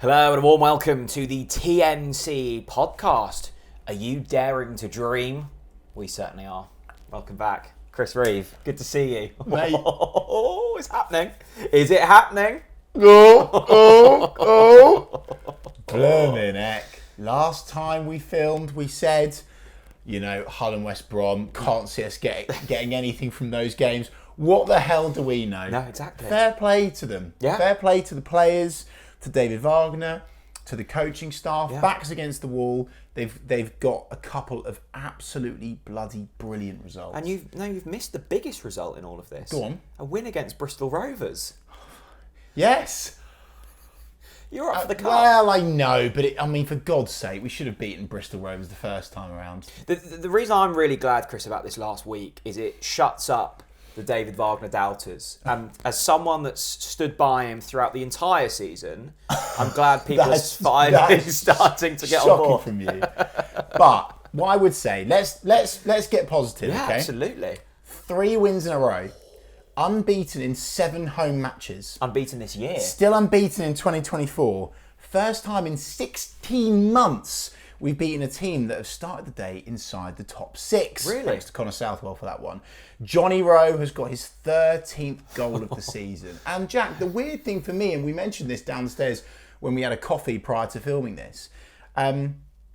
Hello and a warm welcome to the TNC Podcast. Are you daring to dream? We certainly are. Welcome back. Chris Reeve, good to see you. Mate. Oh, it's happening. Is it happening? Blimmin' heck. Last time we filmed, we said, Hull and West Brom, can't see us getting anything from those games. What the hell do we know? No, exactly. Fair play to them. Yeah. Fair play to the players, to David Wagner, to the coaching staff. Yeah. Backs against the wall. They've got a couple of absolutely bloody brilliant results. And you've missed the biggest result in all of this. Go on. A win against Bristol Rovers. Yes. You're up for the cup. Well, I know, but for God's sake, we should have beaten Bristol Rovers the first time around. The reason I'm really glad, Chris, about this last week is it shuts up the David Wagner doubters. And as someone that's stood by him throughout the entire season, I'm glad people are finally starting to get on board. Shocking from you. But what I would say, let's get positive, Yeah, okay? absolutely. 3 wins in a row. Unbeaten in 7 home matches. Unbeaten this year. Still unbeaten in 2024. First time in 16 months we've beaten a team that have started the day inside the top 6. Really? Thanks to Connor Southwell for that one. Johnny Rowe has got his 13th goal of the season. And Jack, the weird thing for me, and we mentioned this downstairs when we had a coffee prior to filming this,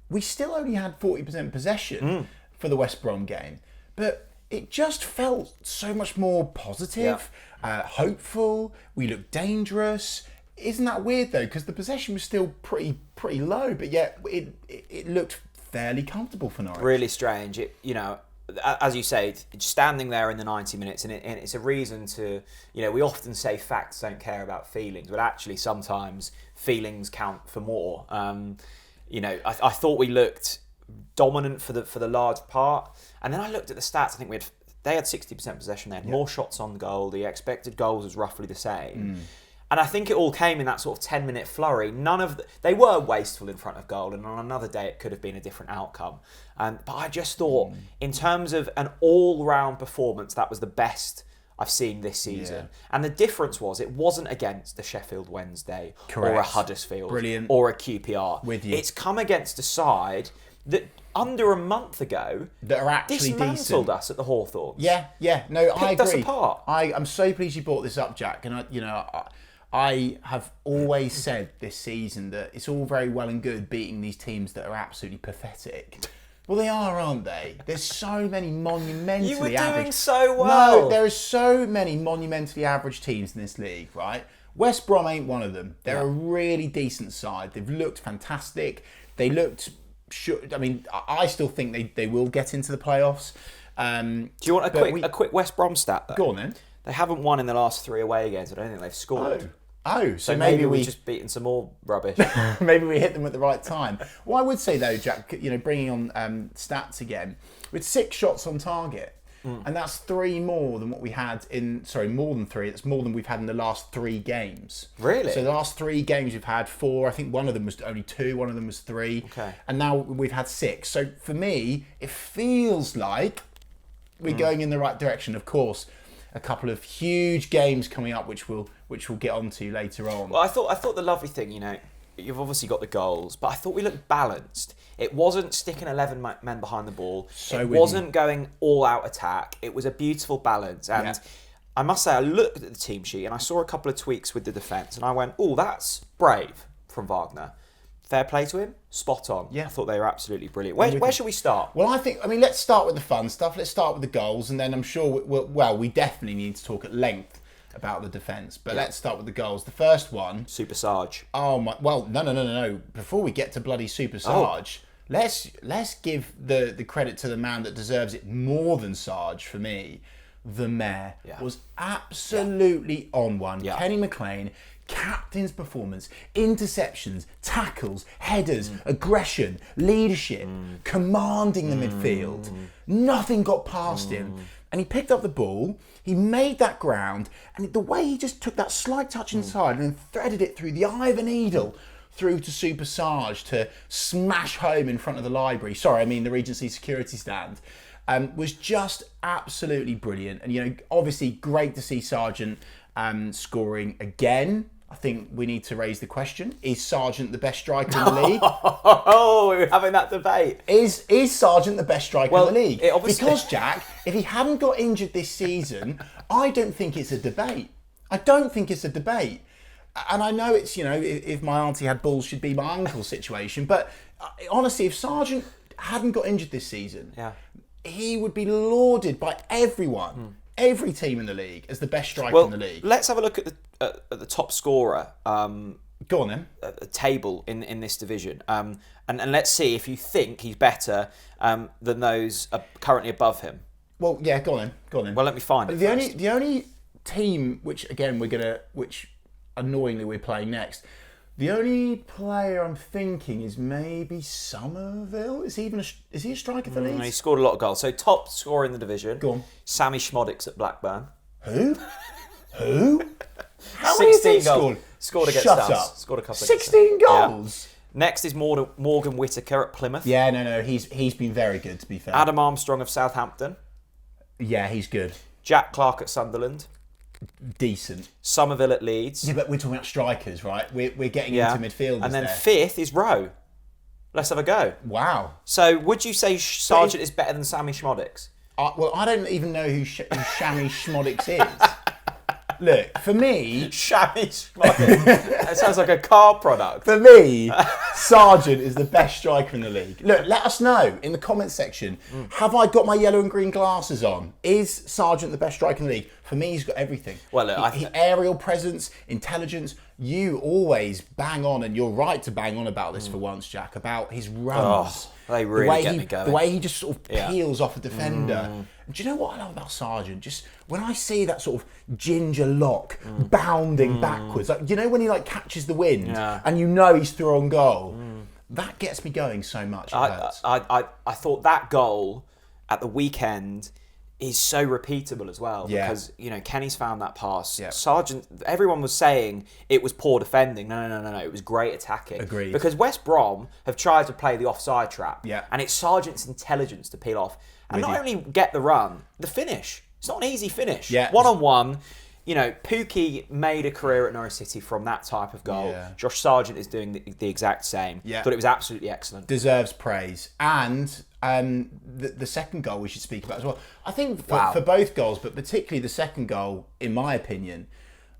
we still only had 40% possession for the West Brom game. But it just felt so much more positive, hopeful. We looked dangerous. Isn't that weird though? Because the possession was still pretty low, but yet it looked fairly comfortable for Norwich. Really strange. As you say, standing there in the 90 minutes, and it's a reason to, we often say facts don't care about feelings, but actually sometimes feelings count for more. I thought we looked dominant for the large part, and then I looked at the stats. I think they had 60% possession. They had more shots on goal. The expected goals was roughly the same. And I think it all came in that sort of 10-minute flurry. They were wasteful in front of goal, and on another day it could have been a different outcome. But I just thought, in terms of an all-round performance, that was the best I've seen this season. Yeah. And the difference was, it wasn't against the Sheffield Wednesday or a Huddersfield or a QPR. With you. It's come against a side that under a month ago that are actually dismantled decent. us at the Hawthorns. Yeah, no, I agree. Picked us apart. I'm so pleased you brought this up, Jack. And I have always said this season that it's all very well and good beating these teams that are absolutely pathetic. Well, they are, aren't they? There's so many monumentally You were average... doing so well. No, there are so many monumentally average teams in this league, right? West Brom ain't one of them. They're a really decent side. They've looked fantastic. They looked... I still think they will get into the playoffs. Do you want a quick West Brom stat, though? Go on, then. They haven't won in the last 3 away games. I don't think they've scored. Oh, So maybe we've just beaten some more rubbish. Maybe we hit them at the right time. What I would say though, Jack, bringing on stats again, with 6 shots on target, and that's 3 more than what we had more than 3. That's more than we've had in the last 3 games. Really? So the last 3 games we've had 4. I think one of them was only 2. One of them was 3. Okay. And now we've had 6. So for me, it feels like we're going in the right direction. Of course, a couple of huge games coming up, which we'll get onto later on. Well, I thought the lovely thing, you've obviously got the goals, but I thought we looked balanced. It wasn't sticking 11 men behind the ball. It wasn't going all-out attack. It was a beautiful balance. And I must say, I looked at the team sheet and I saw a couple of tweaks with the defence, and I went, oh, that's brave from Wagner. Fair play to him. Spot on. Yeah. I thought they were absolutely brilliant. Where should we start? Well, let's start with the fun stuff. Let's start with the goals, and then I'm sure we definitely need to talk at length about the defence. But let's start with the goals. The first one... Super Sarge. Oh, my... Well, no. Before we get to bloody Super Sarge, let's give the credit to the man that deserves it more than Sarge for me. The Mayor was absolutely on one. Yeah. Kenny McLean... Captain's performance, interceptions, tackles, headers, aggression, leadership, commanding the midfield. Nothing got past him. And he picked up the ball, he made that ground, and the way he just took that slight touch inside and then threaded it through the eye of a needle through to Super Sarge to smash home in front of the library. The Regency security stand. Was just absolutely brilliant. And, obviously great to see Sargent scoring again. I think we need to raise the question: is Sargent the best striker in the league? Oh, we're having that debate. Is Sargent the best striker in the league? Obviously... Because, Jack, if he hadn't got injured this season, I don't think it's a debate. I don't think it's a debate. And I know it's, if my auntie had balls, she'd be my uncle situation. But honestly, if Sargent hadn't got injured this season, he would be lauded by everyone, every team in the league, as the best striker in the league. Let's have a look at the top scorer. Go on then. Table in this division, and let's see if you think he's better than those currently above him. Well, yeah, go on then. Well, let me find it. The only team which annoyingly we're playing next. The only player I'm thinking is maybe Somerville. Is he a striker for Leeds? He scored a lot of goals. So top scorer in the division. Go on. Sammy Schmodix at Blackburn. Who? How many has he scored? Scored against Shut us. up. Scored a couple. 16 goals. Yeah. Next is Morgan Whittaker at Plymouth. Yeah, no, he's been very good, to be fair. Adam Armstrong of Southampton. Yeah, he's good. Jack Clark at Sunderland. Decent. Somerville at Leeds. Yeah, but we're talking about strikers, right? We're getting into midfielders. And then there. fifth is Rowe. Let's have a go. Wow. So would you say Sargent is better than Sammy Schmodix? Well, I don't even know who Sammy Schmodix is. Look, for me... Sammy Schmodix. That sounds like a car product. For me, Sargent is the best striker in the league. Look, let us know in the comments section. Have I got my yellow and green glasses on? Is Sargent the best striker in the league? For me, he's got everything. Well, look, aerial presence, intelligence. You always bang on, and you're right to bang on about this for once, Jack, about his runs. They really get me going. The way he just sort of peels off a defender. And do you know what I love about Sargent? Just when I see that sort of ginger lock bounding backwards, like, when he catches the wind and he's through on goal, that gets me going so much. I thought that goal at the weekend is so repeatable as well because Kenny's found that pass. Sargent, everyone was saying it was poor defending. No, it was great attacking. Agreed. Because West Brom have tried to play the offside trap. Yeah. And it's Sargent's intelligence to peel off and not only get the run, the finish. It's not an easy finish. Yeah. 1-on-1. Pookie made a career at Norwich City from that type of goal. Yeah. Josh Sargent is doing the exact same. Yeah. Thought it was absolutely excellent. Deserves praise. And the second goal we should speak about as well. I think for both goals, but particularly the second goal, in my opinion,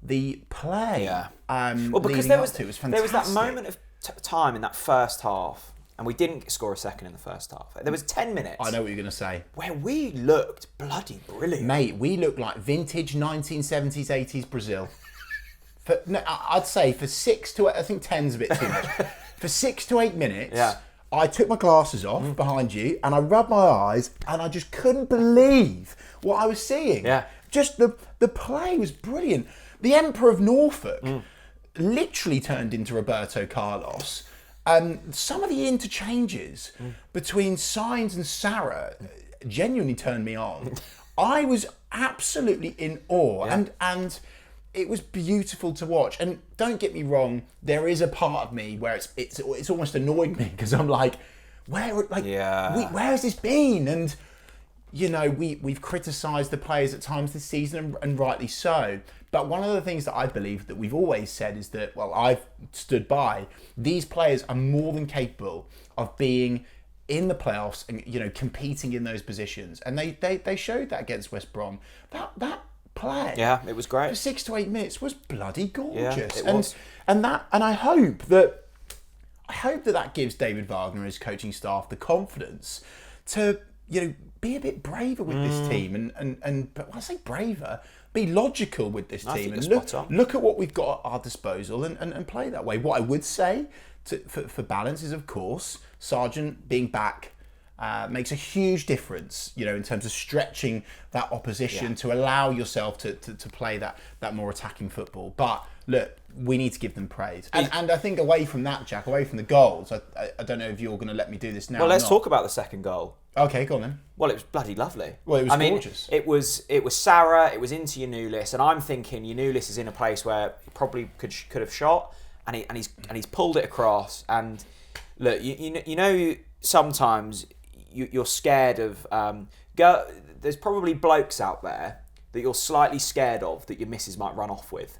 the play because there was fantastic. There was that moment of time in that first half, and we didn't score a second in the first half. There was 10 minutes. I know what you're going to say. Where we looked bloody brilliant. Mate, we looked like vintage 1970s, 80s Brazil. I'd say for 6 to 8, I think 10's a bit too much. For 6 to 8 minutes, I took my glasses off behind you and I rubbed my eyes and I just couldn't believe what I was seeing. Yeah. Just the play was brilliant. The Emperor of Norfolk literally turned into Roberto Carlos. Some of the interchanges between Sainz and Sarah genuinely turned me on. I was absolutely in awe, and it was beautiful to watch. And don't get me wrong, there is a part of me where it's almost annoyed me because I'm like, where has this been? And we've criticised the players at times this season, and rightly so. But one of the things that I believe that we've always said is that, well, I've stood by, these players are more than capable of being in the playoffs and, competing in those positions. And they showed that against West Brom. That play. Yeah, it was great. For 6 to 8 minutes was bloody gorgeous. Yeah, it was. And I hope that gives David Wagner and his coaching staff the confidence to, be a bit braver with this team but when I say braver, be logical with this team and look at what we've got at our disposal and play that way. What I would say for balance is, of course, Sargent being back makes a huge difference, in terms of stretching that opposition to allow yourself to play that more attacking football. But look, we need to give them praise. And I think away from that, Jack, away from the goals, I don't know if you're going to let me do this now. Well, let's talk about the second goal. Okay, go on then. Well, it was bloody lovely. Well, it was gorgeous. It was Sarah, it was into Yanulis, and I'm thinking Yanulis is in a place where he probably could have shot, and he's pulled it across. And look, sometimes you're scared of there's probably blokes out there that you're slightly scared of that your missus might run off with.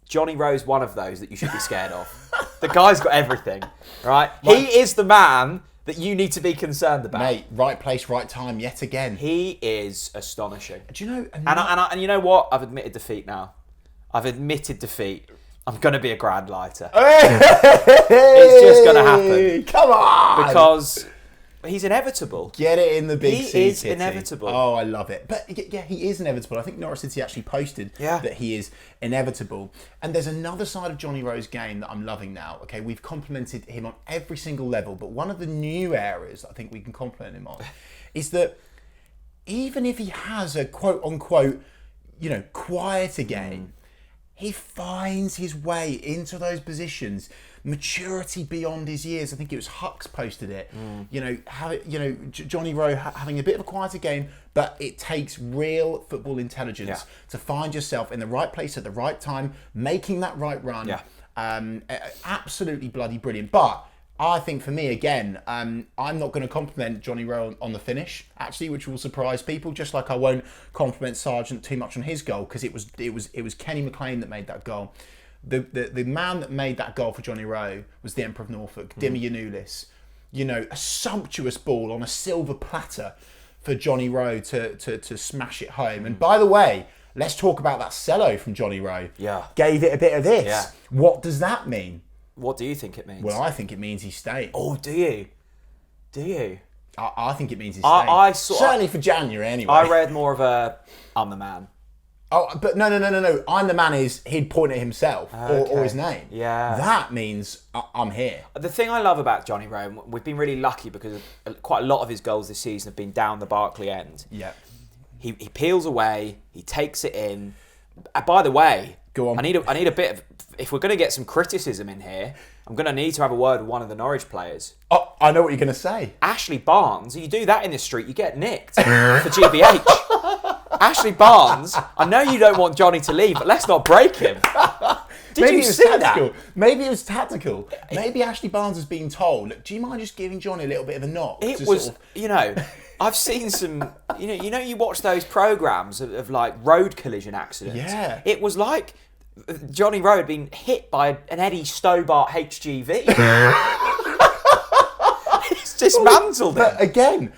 Johnny Rowe's one of those that you should be scared of. The guy's got everything, right? He is the man that you need to be concerned about. Mate, right place, right time, yet again. He is astonishing. Do you know? And you know what? I've admitted defeat now. I've admitted defeat. I'm going to be a grand lighter. It's just going to happen. Come on! Because he's inevitable. Get it in the big C. He is Kitty. inevitable. Oh, I love it. But yeah, he is inevitable. I think Norwich City actually posted that he is inevitable. And there's another side of Johnny Rowe's game that I'm loving now. Okay, we've complimented him on every single level, but one of the new areas I think we can compliment him on is that even if he has a quote unquote, quieter game, he finds his way into those positions. Maturity beyond his years. I think it was Hux posted it. Johnny Rowe having a bit of a quieter game, but it takes real football intelligence to find yourself in the right place at the right time, making that right run. Absolutely bloody brilliant. But I think for me, again, I'm not going to compliment Johnny Rowe on the finish, actually, which will surprise people. Just like I won't compliment Sargent too much on his goal, because it was Kenny McLean that made that goal. The man that made that goal for Johnny Rowe was the Emperor of Norfolk, Dimi Yanulis. A sumptuous ball on a silver platter for Johnny Rowe to smash it home. And by the way, let's talk about that cello from Johnny Rowe. Yeah. Gave it a bit of this. Yeah. What does that mean? What do you think it means? Well, I think it means he's staying. Oh, do you? Do you? I think it means he's staying. Certainly for January, anyway. I read more of a, I'm the man. Oh, but no. I'm the man is he'd point at himself or his name. Yeah. That means I'm here. The thing I love about Johnny Rowe, we've been really lucky because quite a lot of his goals this season have been down the Barclay end. Yeah. He peels away, he takes it in. By the way, go on. I need a bit of, if we're going to get some criticism in here, I'm going to need to have a word with one of the Norwich players. Oh, I know what you're going to say. Ashley Barnes, you do that in the street, you get nicked for GBH. Ashley Barnes, I know you don't want Johnny to leave, but let's not break him. Did you see that? Maybe it was tactical. Maybe Ashley Barnes has been told, look, do you mind just giving Johnny a little bit of a knock? It was, I've seen some, you watch those programmes of like road collision accidents. Yeah. It was like Johnny Rowe had been hit by an Eddie Stobart HGV. It's dismantled him. But again,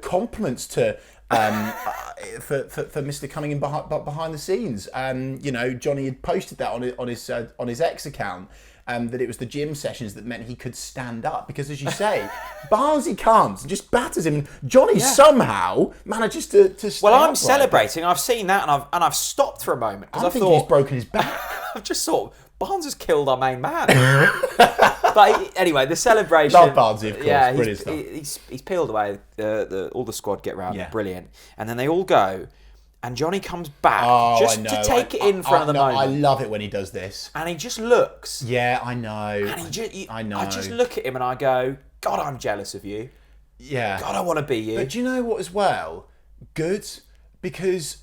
compliments to for Mr. Cunningham behind the scenes. Johnny had posted that on his X account. That it was the gym sessions that meant he could stand up, because, as you say, Barnsley comes and just batters him, and Johnny somehow manages to stay Well, I'm upright. celebrating. I've seen that, and I've stopped for a moment because I think he's broken his back. I've just thought Barnes has killed our main man. But anyway, the celebration. Love Barnsley, of course. Yeah, brilliant stuff. he's peeled away. All the squad get round. Yeah. Brilliant. And then they all go. And Johnny comes back to take it in for another moment. I love it when he does this. And he just looks. Yeah, I know. And I know. I just look at him and I go, God, I'm jealous of you. Yeah. God, I want to be you. But do you know what as well? Good. Because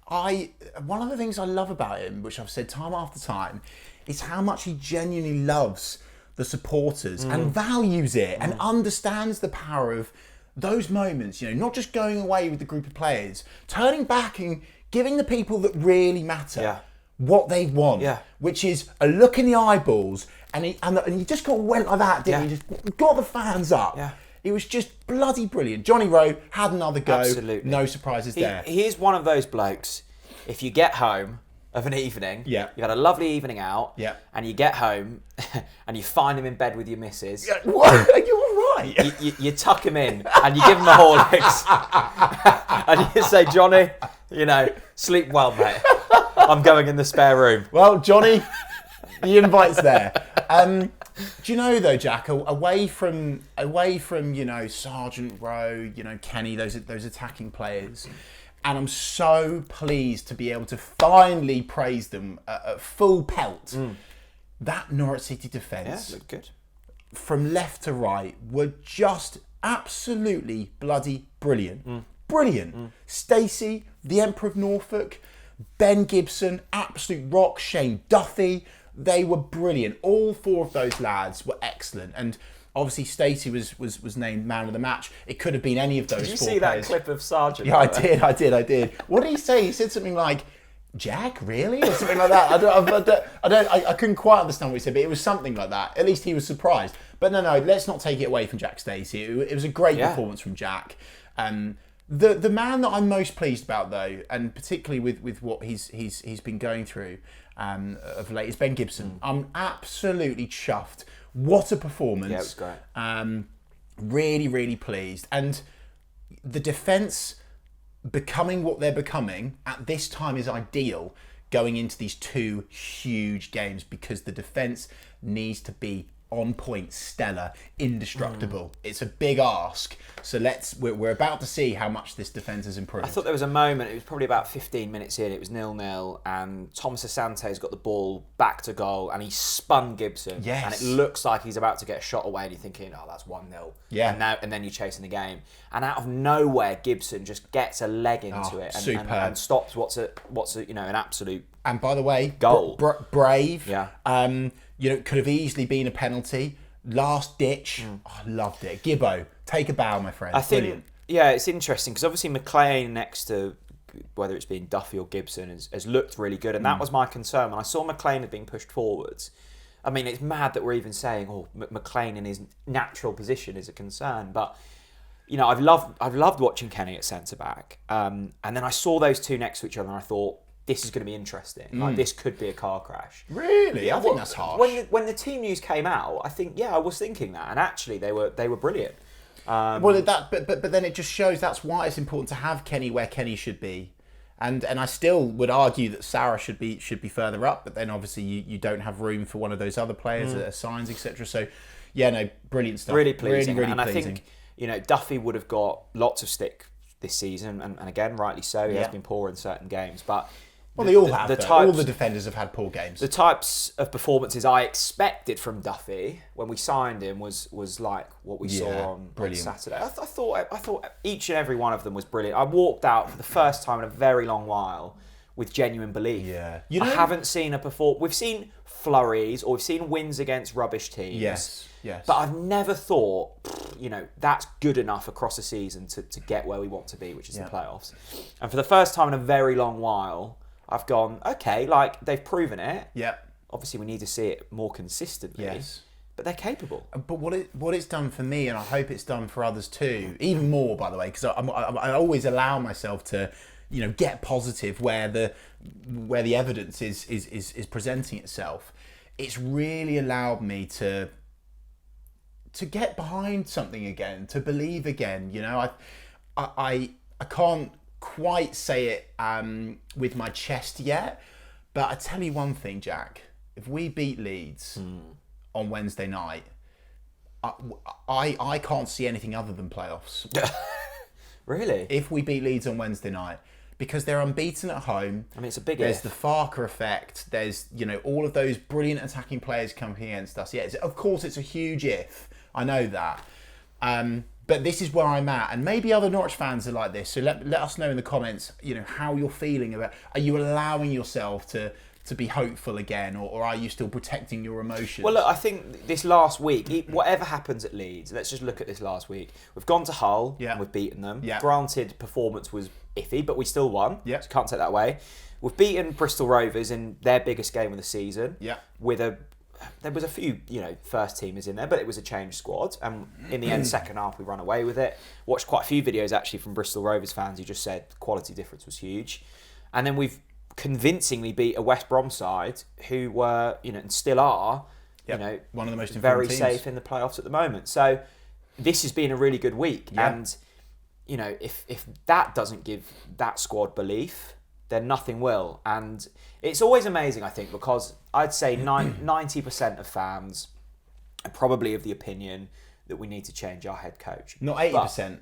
one of the things I love about him, which I've said time after time, is how much he genuinely loves the supporters and values it and understands the power of those moments, not just going away with the group of players, turning back and giving the people that really matter what they want, which is a look in the eyeballs, and he just went like that, didn't he? Just got the fans up. Yeah. It was just bloody brilliant. Johnny Rowe had another go. Absolutely. No surprises there. He is one of those blokes, if you get home of an evening, you've had a lovely evening out, and you get home and you find him in bed with your missus. Yeah, what? Are you all right? You tuck him in and you give him the Horlicks and you say, Johnny, sleep well, mate. I'm going in the spare room. Well, Johnny, the invite's there. Do you know though, Jack? Away from Sargent Rowe, Kenny, those attacking players. And I'm so pleased to be able to finally praise them at full pelt. That Norwich City defence, looked good. From left to right, were just absolutely bloody brilliant. Brilliant. Stacey, the Emperor of Norfolk, Ben Gibson, absolute rock, Shane Duffy, they were brilliant. All four of those lads were excellent. And obviously, Stacey was named man of the match. It could have been any of those four players. Did you see that clip of Sargent? Yeah, I did. What did he say? He said something like, Jack, really? Or something like that. I couldn't quite understand what he said, but it was something like that. At least he was surprised. But no, let's not take it away from Jack Stacey. It was a great performance from Jack. The man that I'm most pleased about, though, and particularly with what he's been going through of late, is Ben Gibson. I'm absolutely chuffed. What a performance! Yeah, it was great. Really, really pleased. And the defence becoming what they're becoming at this time is ideal going into these two huge games, because the defence needs to be on point, stellar, indestructible. It's a big ask. So we're about to see how much this defence has improved. I thought there was a moment, it was probably about 15 minutes in, it was 0-0, and Thomas Asante's got the ball back to goal, and he spun Gibson. Yes. And it looks like he's about to get a shot away, and you're thinking, oh, that's 1-0. Yeah. And then you're chasing the game. And out of nowhere, Gibson just gets a leg into it and stops what's an absolute And by the way, goal. Brave. Yeah. Could have easily been a penalty. Last ditch. I loved it. Gibbo, take a bow, my friend. Brilliant. Yeah, it's interesting because obviously McLean next to whether it's been Duffy or Gibson has looked really good, and that was my concern when I saw McLean had been pushed forwards. I mean, it's mad that we're even saying, McLean in his natural position is a concern, but I've loved watching Kenny at centre back, and then I saw those two next to each other, and I thought, this is going to be interesting. Like, this could be a car crash. Really? I think that's harsh. When the team news came out, I think, I was thinking that, and actually they were brilliant. But then it just shows that's why it's important to have Kenny where Kenny should be, and I still would argue that Sarah should be further up. But then obviously you don't have room for one of those other players that are signs, etc. So brilliant stuff. Really pleasing, really and pleasing. I think Duffy would have got lots of stick this season, and again, rightly so. He has been poor in certain games, but. Well, they all have. All the defenders have had poor games. The types of performances I expected from Duffy when we signed him was like what we saw on Saturday. I thought each and every one of them was brilliant. I walked out for the first time in a very long while with genuine belief. Yeah, I haven't seen a performance. We've seen flurries or we've seen wins against rubbish teams. Yes. But I've never thought, that's good enough across a season to get where we want to be, which is the playoffs. And for the first time in a very long while, I've gone, okay, like, they've proven it. Yeah. Obviously, we need to see it more consistently. Yes. But they're capable. But what it's done for me, and I hope it's done for others too, even more, by the way, because I always allow myself to, get positive where the evidence is presenting itself. It's really allowed me to get behind something again, to believe again. I can't quite say it with my chest yet, but I tell you one thing, Jack. If we beat Leeds on Wednesday night, I can't see anything other than playoffs. Really? If we beat Leeds on Wednesday night, because they're unbeaten at home. I mean, it's a big There's if. the Farker effect. There's all of those brilliant attacking players coming against us. Yeah, of course it's a huge if. I know that. But this is where I'm at, and maybe other Norwich fans are like this. So let us know in the comments, how you're feeling about. Are you allowing yourself to be hopeful again, or are you still protecting your emotions? Well, look, I think this last week, whatever happens at Leeds, let's just look at this last week. We've gone to Hull, and we've beaten them. Yeah. Granted, performance was iffy, but we still won. Yeah. So can't take that away. We've beaten Bristol Rovers in their biggest game of the season. Yeah. There was a few, first teamers in there, but it was a changed squad. And in the end, second half, we run away with it. Watched quite a few videos, actually, from Bristol Rovers fans who just said the quality difference was huge. And then we've convincingly beat a West Brom side who were, and still are, one of the most very teams. safe in the playoffs at the moment. So this has been a really good week. Yeah. And, if that doesn't give that squad belief, then nothing will. And it's always amazing, I think, because I'd say 90% of fans are probably of the opinion that we need to change our head coach. Not 80%.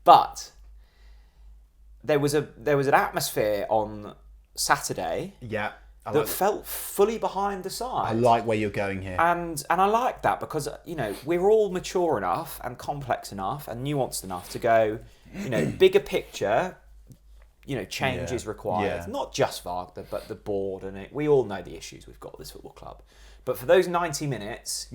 But there was an atmosphere on Saturday that felt fully behind the side. I like where you're going here. And I like that because, we're all mature enough and complex enough and nuanced enough to go, bigger picture, change is required. Yeah. Not just Wagner, but the board and it. We all know the issues we've got with this football club. But for those 90 minutes,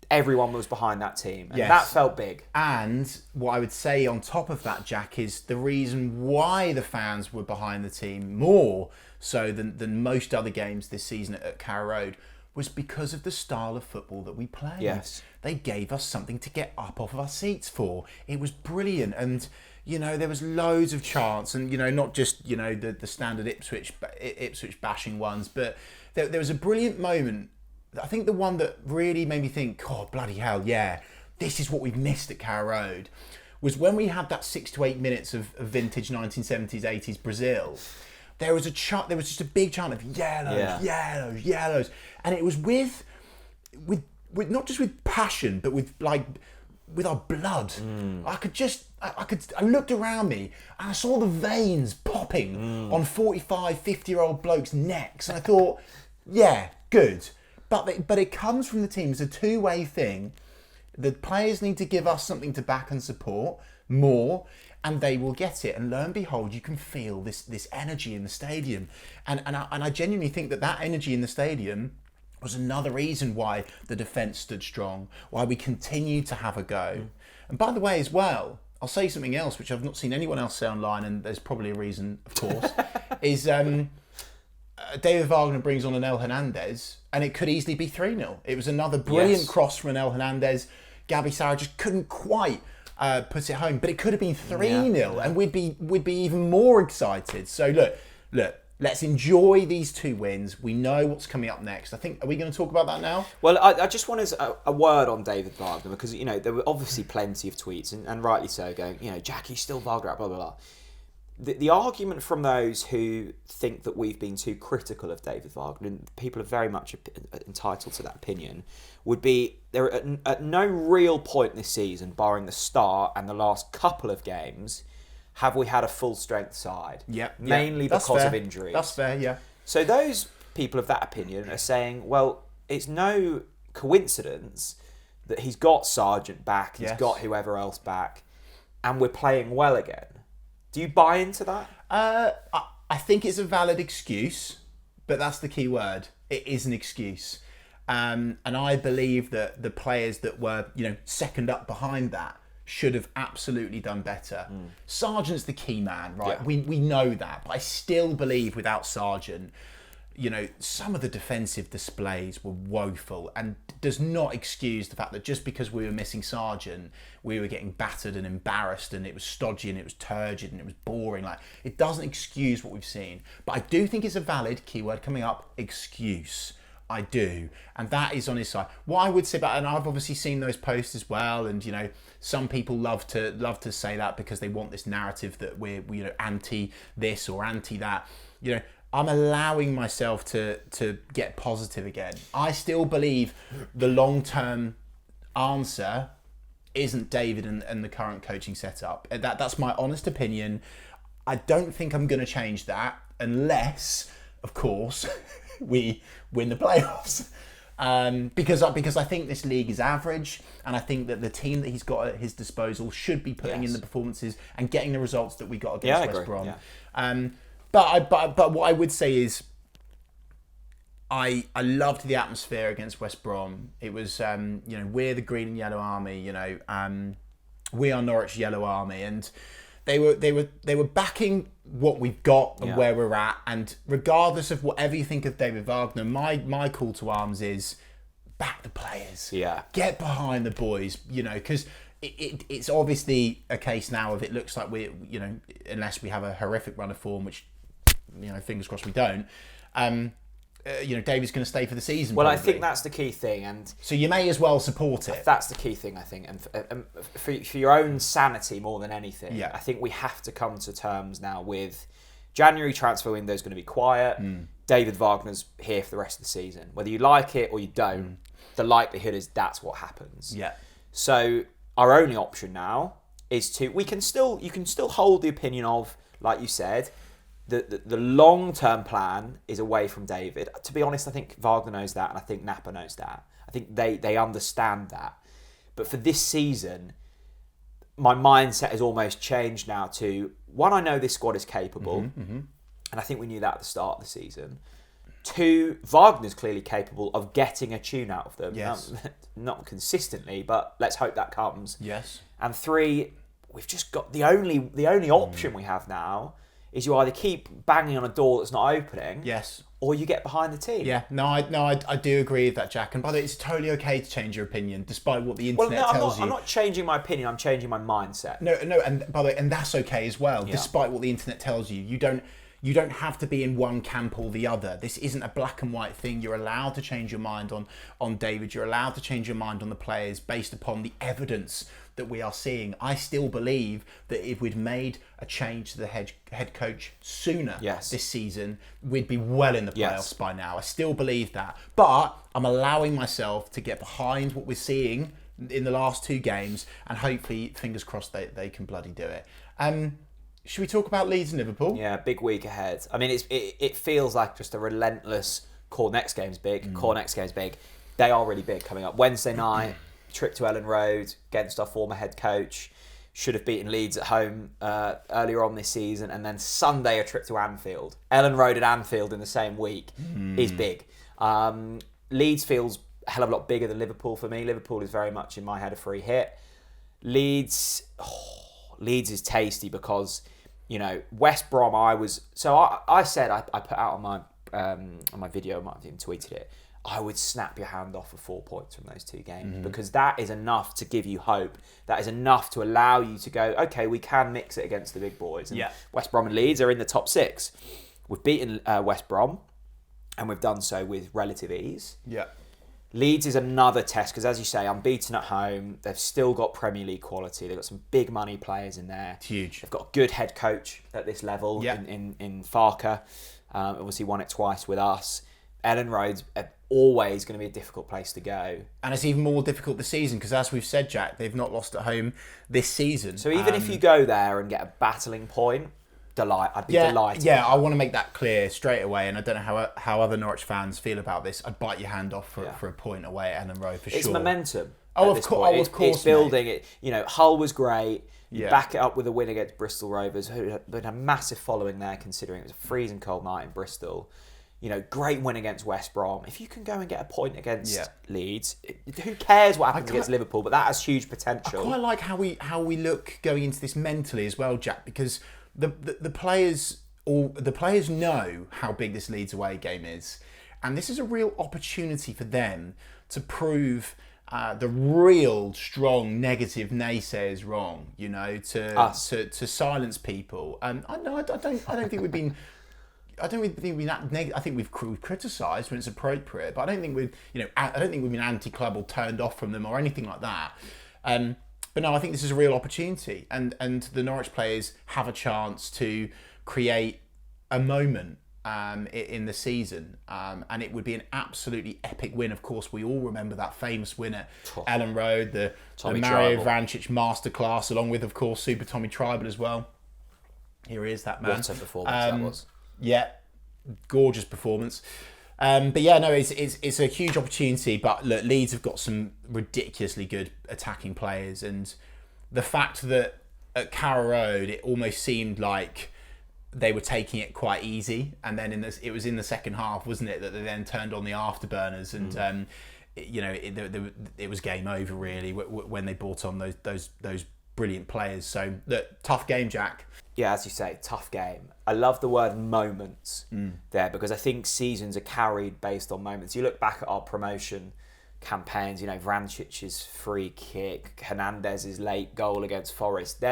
everyone was behind that team. And Yes. that felt big. And what I would say on top of that, Jack, is the reason why the fans were behind the team more so than most other games this season at Carrow Road was because of the style of football that we played. Yes. They gave us something to get up off of our seats for. It was brilliant. And, there was loads of chants and, not just, the standard Ipswich bashing ones, but there was a brilliant moment. I think the one that really made me think, oh, bloody hell, yeah, this is what we've missed at Carrow Road, was when we had that 6 to 8 minutes of vintage 1970s, 80s Brazil. There was just a big chant of yellows, yellows, yellows. And it was with not just with passion, but with our blood. I looked around me and I saw the veins popping on 45, 50-year-old blokes' necks. And I thought, yeah, good. But it comes from the team. It's a two-way thing. The players need to give us something to back and support more, and they will get it. And lo and behold, you can feel this energy in the stadium. And I genuinely think that energy in the stadium was another reason why the defence stood strong, why we continued to have a go. And by the way, as well, I'll say something else, which I've not seen anyone else say online, and there's probably a reason, of course, is David Wagner brings on an El Hernandez, and it could easily be 3-0. It was another brilliant cross from an El Hernandez. Gabby Sarah just couldn't quite put it home, but it could have been 3-0, and we'd be even more excited. So look, let's enjoy these 2 wins. We know what's coming up next. I think, are we going to talk about that now? Well, I just wanted a word on David Wagner, because, there were obviously plenty of tweets, and rightly so, going, Jackie's still Wagner, blah, blah, blah. The argument from those who think that we've been too critical of David Wagner, and people are very much entitled to that opinion, would be there at no real point this season, barring the start and the last couple of games, have we had a full strength side. Mainly because of injuries. That's fair, yeah. So those people of that opinion are saying, well, it's no coincidence that he's got Sargent back, he's got whoever else back, and we're playing well again. Do you buy into that? I think it's a valid excuse, but that's the key word. It is an excuse. And I believe that the players that were, second up behind that should have absolutely done better. Sargent's the key man, right? Yeah. We know that, but I still believe without Sargent, some of the defensive displays were woeful, and does not excuse the fact that just because we were missing Sargent, we were getting battered and embarrassed, and it was stodgy and it was turgid and it was boring. It doesn't excuse what we've seen. But I do think it's a valid keyword coming up, excuse. I do, and that is on his side. What I would say about, and I've obviously seen those posts as well, and some people love to say that because they want this narrative that we're anti this or anti that. I'm allowing myself to get positive again. I still believe the long-term answer isn't David and the current coaching setup. That's my honest opinion. I don't think I'm going to change that unless, of course, we win the playoffs. Because I think this league is average, and I think that the team that he's got at his disposal should be putting in the performances and getting the results that we got against West Brom. Yeah. But what I would say is, I loved the atmosphere against West Brom. It was we're the green and yellow army. We are Norwich Yellow Army, and they were backing what we've got and where we're at. And regardless of whatever you think of David Wagner, my call to arms is back the players. Yeah, get behind the boys. Because it's obviously a case now of, it looks like we unless we have a horrific run of form, which fingers crossed we don't. David's going to stay for the season. Well, probably. I think that's the key thing, and so you may as well support it. That's the key thing, I think, and for your own sanity more than anything. I think we have to come to terms now with January transfer window is going to be quiet. David Wagner's here for the rest of the season, whether you like it or you don't. The likelihood is that's what happens. Yeah. So our only option now is you can still hold the opinion of, like you said, the long-term plan is away from David. To be honest, I think Wagner knows that, and I think Napa knows that. I think they understand that. But for this season, my mindset has almost changed now to, one, I know this squad is capable, and I think we knew that at the start of the season. 2, Wagner's clearly capable of getting a tune out of them. Yes. Not consistently, but let's hope that comes. Yes. And 3, we've just got the only option we have now is you either keep banging on a door that's not opening. Yes. Or you get behind the team. Yeah, I do agree with that, Jack. And by the way, it's totally okay to change your opinion, despite what the internet tells you. I'm not changing my opinion. I'm changing my mindset. No, and by the way, and that's okay as well. Yeah. Despite what the internet tells you, you don't have to be in one camp or the other. This isn't a black and white thing. You're allowed to change your mind on David. You're allowed to change your mind on the players based upon the evidence that we are seeing. I still believe that if we'd made a change to the head coach sooner this season, we'd be well in the playoffs by now. I still believe that. But I'm allowing myself to get behind what we're seeing in the last 2 games, and hopefully, fingers crossed, they can bloody do it. Should we talk about Leeds and Liverpool? Yeah, big week ahead. I mean, it feels like just a relentless core next game's big. Core next game's big. They are really big coming up. Wednesday night, trip to Ellen Road against our former head coach. Should have beaten Leeds at home earlier on this season. And then Sunday, a trip to Anfield. Ellen Road and Anfield in the same week is big. Leeds feels a hell of a lot bigger than Liverpool for me. Liverpool is very much in my head a free hit. Leeds is tasty because, you know, West Brom, I said, I put out on my video, I might have even tweeted it, I would snap your hand off for 4 points from those 2 games because that is enough to give you hope. That is enough to allow you to go, okay, we can mix it against the big boys. And West Brom and Leeds are in the top 6. We've beaten West Brom and we've done so with relative ease. Yeah. Leeds is another test because, as you say, unbeaten at home. They've still got Premier League quality. They've got some big money players in there. It's huge. They've got a good head coach at this level in Farker. Obviously won it twice with us. Ellen Road's always going to be a difficult place to go. And it's even more difficult this season because, as we've said, Jack, they've not lost at home this season. So even if you go there and get a battling point, I'd be delighted. Yeah, I want to make that clear straight away, and I don't know how other Norwich fans feel about this. I'd bite your hand off for a point away at Ellen Road for sure. It's momentum. Of course. It's building it. You know, Hull was great. You back it up with a win against Bristol Rovers, who had a massive following there, considering it was a freezing cold night in Bristol. You know, great win against West Brom. If you can go and get a point against Leeds, who cares what happens against Liverpool? But that has huge potential. I quite like how we look going into this mentally as well, Jack, because the players know how big this Leeds away game is, and this is a real opportunity for them to prove the real strong negative naysayers wrong. You know, to silence people. And I don't think we've been. I don't think we've been that negative. I think we've criticised when it's appropriate, but I don't think we've been anti-club or turned off from them or anything like that. But no, I think this is a real opportunity, and the Norwich players have a chance to create a moment in the season, and it would be an absolutely epic win. Of course, we all remember that famous win at Ellen Road, the Mario Vrancic masterclass, along with, of course, Super Tommy Tribal as well. Here he is, that man. What a performance that was. Yeah, gorgeous performance. But yeah, no, it's a huge opportunity. But look, Leeds have got some ridiculously good attacking players, and the fact that at Carrow Road it almost seemed like they were taking it quite easy, and then it was in the second half, wasn't it, that they then turned on the afterburners, and it was game over really when they brought on those brilliant players. So look, tough game, Jack. Yeah, as you say, tough game. I love the word moments there because I think seasons are carried based on moments. You look back at our promotion campaigns, you know, Vrancic's free kick, Hernandez's late goal against Forest.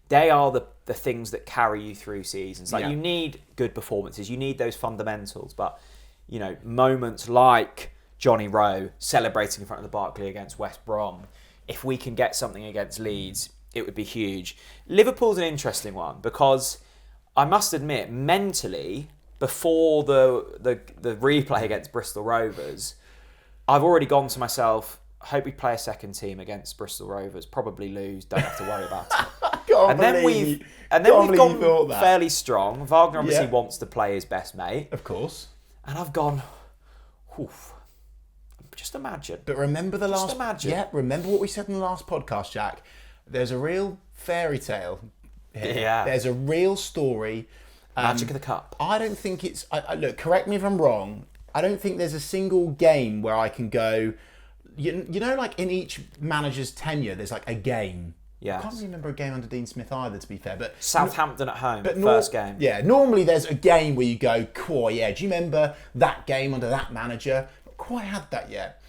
They are the things that carry you through seasons. Like you need good performances, you need those fundamentals, but you know, moments like Johnny Rowe celebrating in front of the Barclay against West Brom. If we can get something against Leeds, it would be huge. Liverpool's an interesting one because I must admit, mentally, before the replay against Bristol Rovers, I've already gone to myself, I hope we play a second team against Bristol Rovers, probably lose, don't have to worry about it. And then we've gone fairly strong. Wagner obviously wants to play his best mate. Of course. And I've gone, oof. Just imagine. But remember remember what we said in the last podcast, Jack. There's a real fairy tale here. Yeah. There's a real story. Magic of the Cup. I don't think it's... look, correct me if I'm wrong. I don't think there's a single game where I can go, you know, like in each manager's tenure, there's like a game. Yes. I can't remember a game under Dean Smith either, to be fair. But Southampton at home, first game. Yeah, normally there's a game where you go, cool, yeah, do you remember that game under that manager? Not quite had that yet.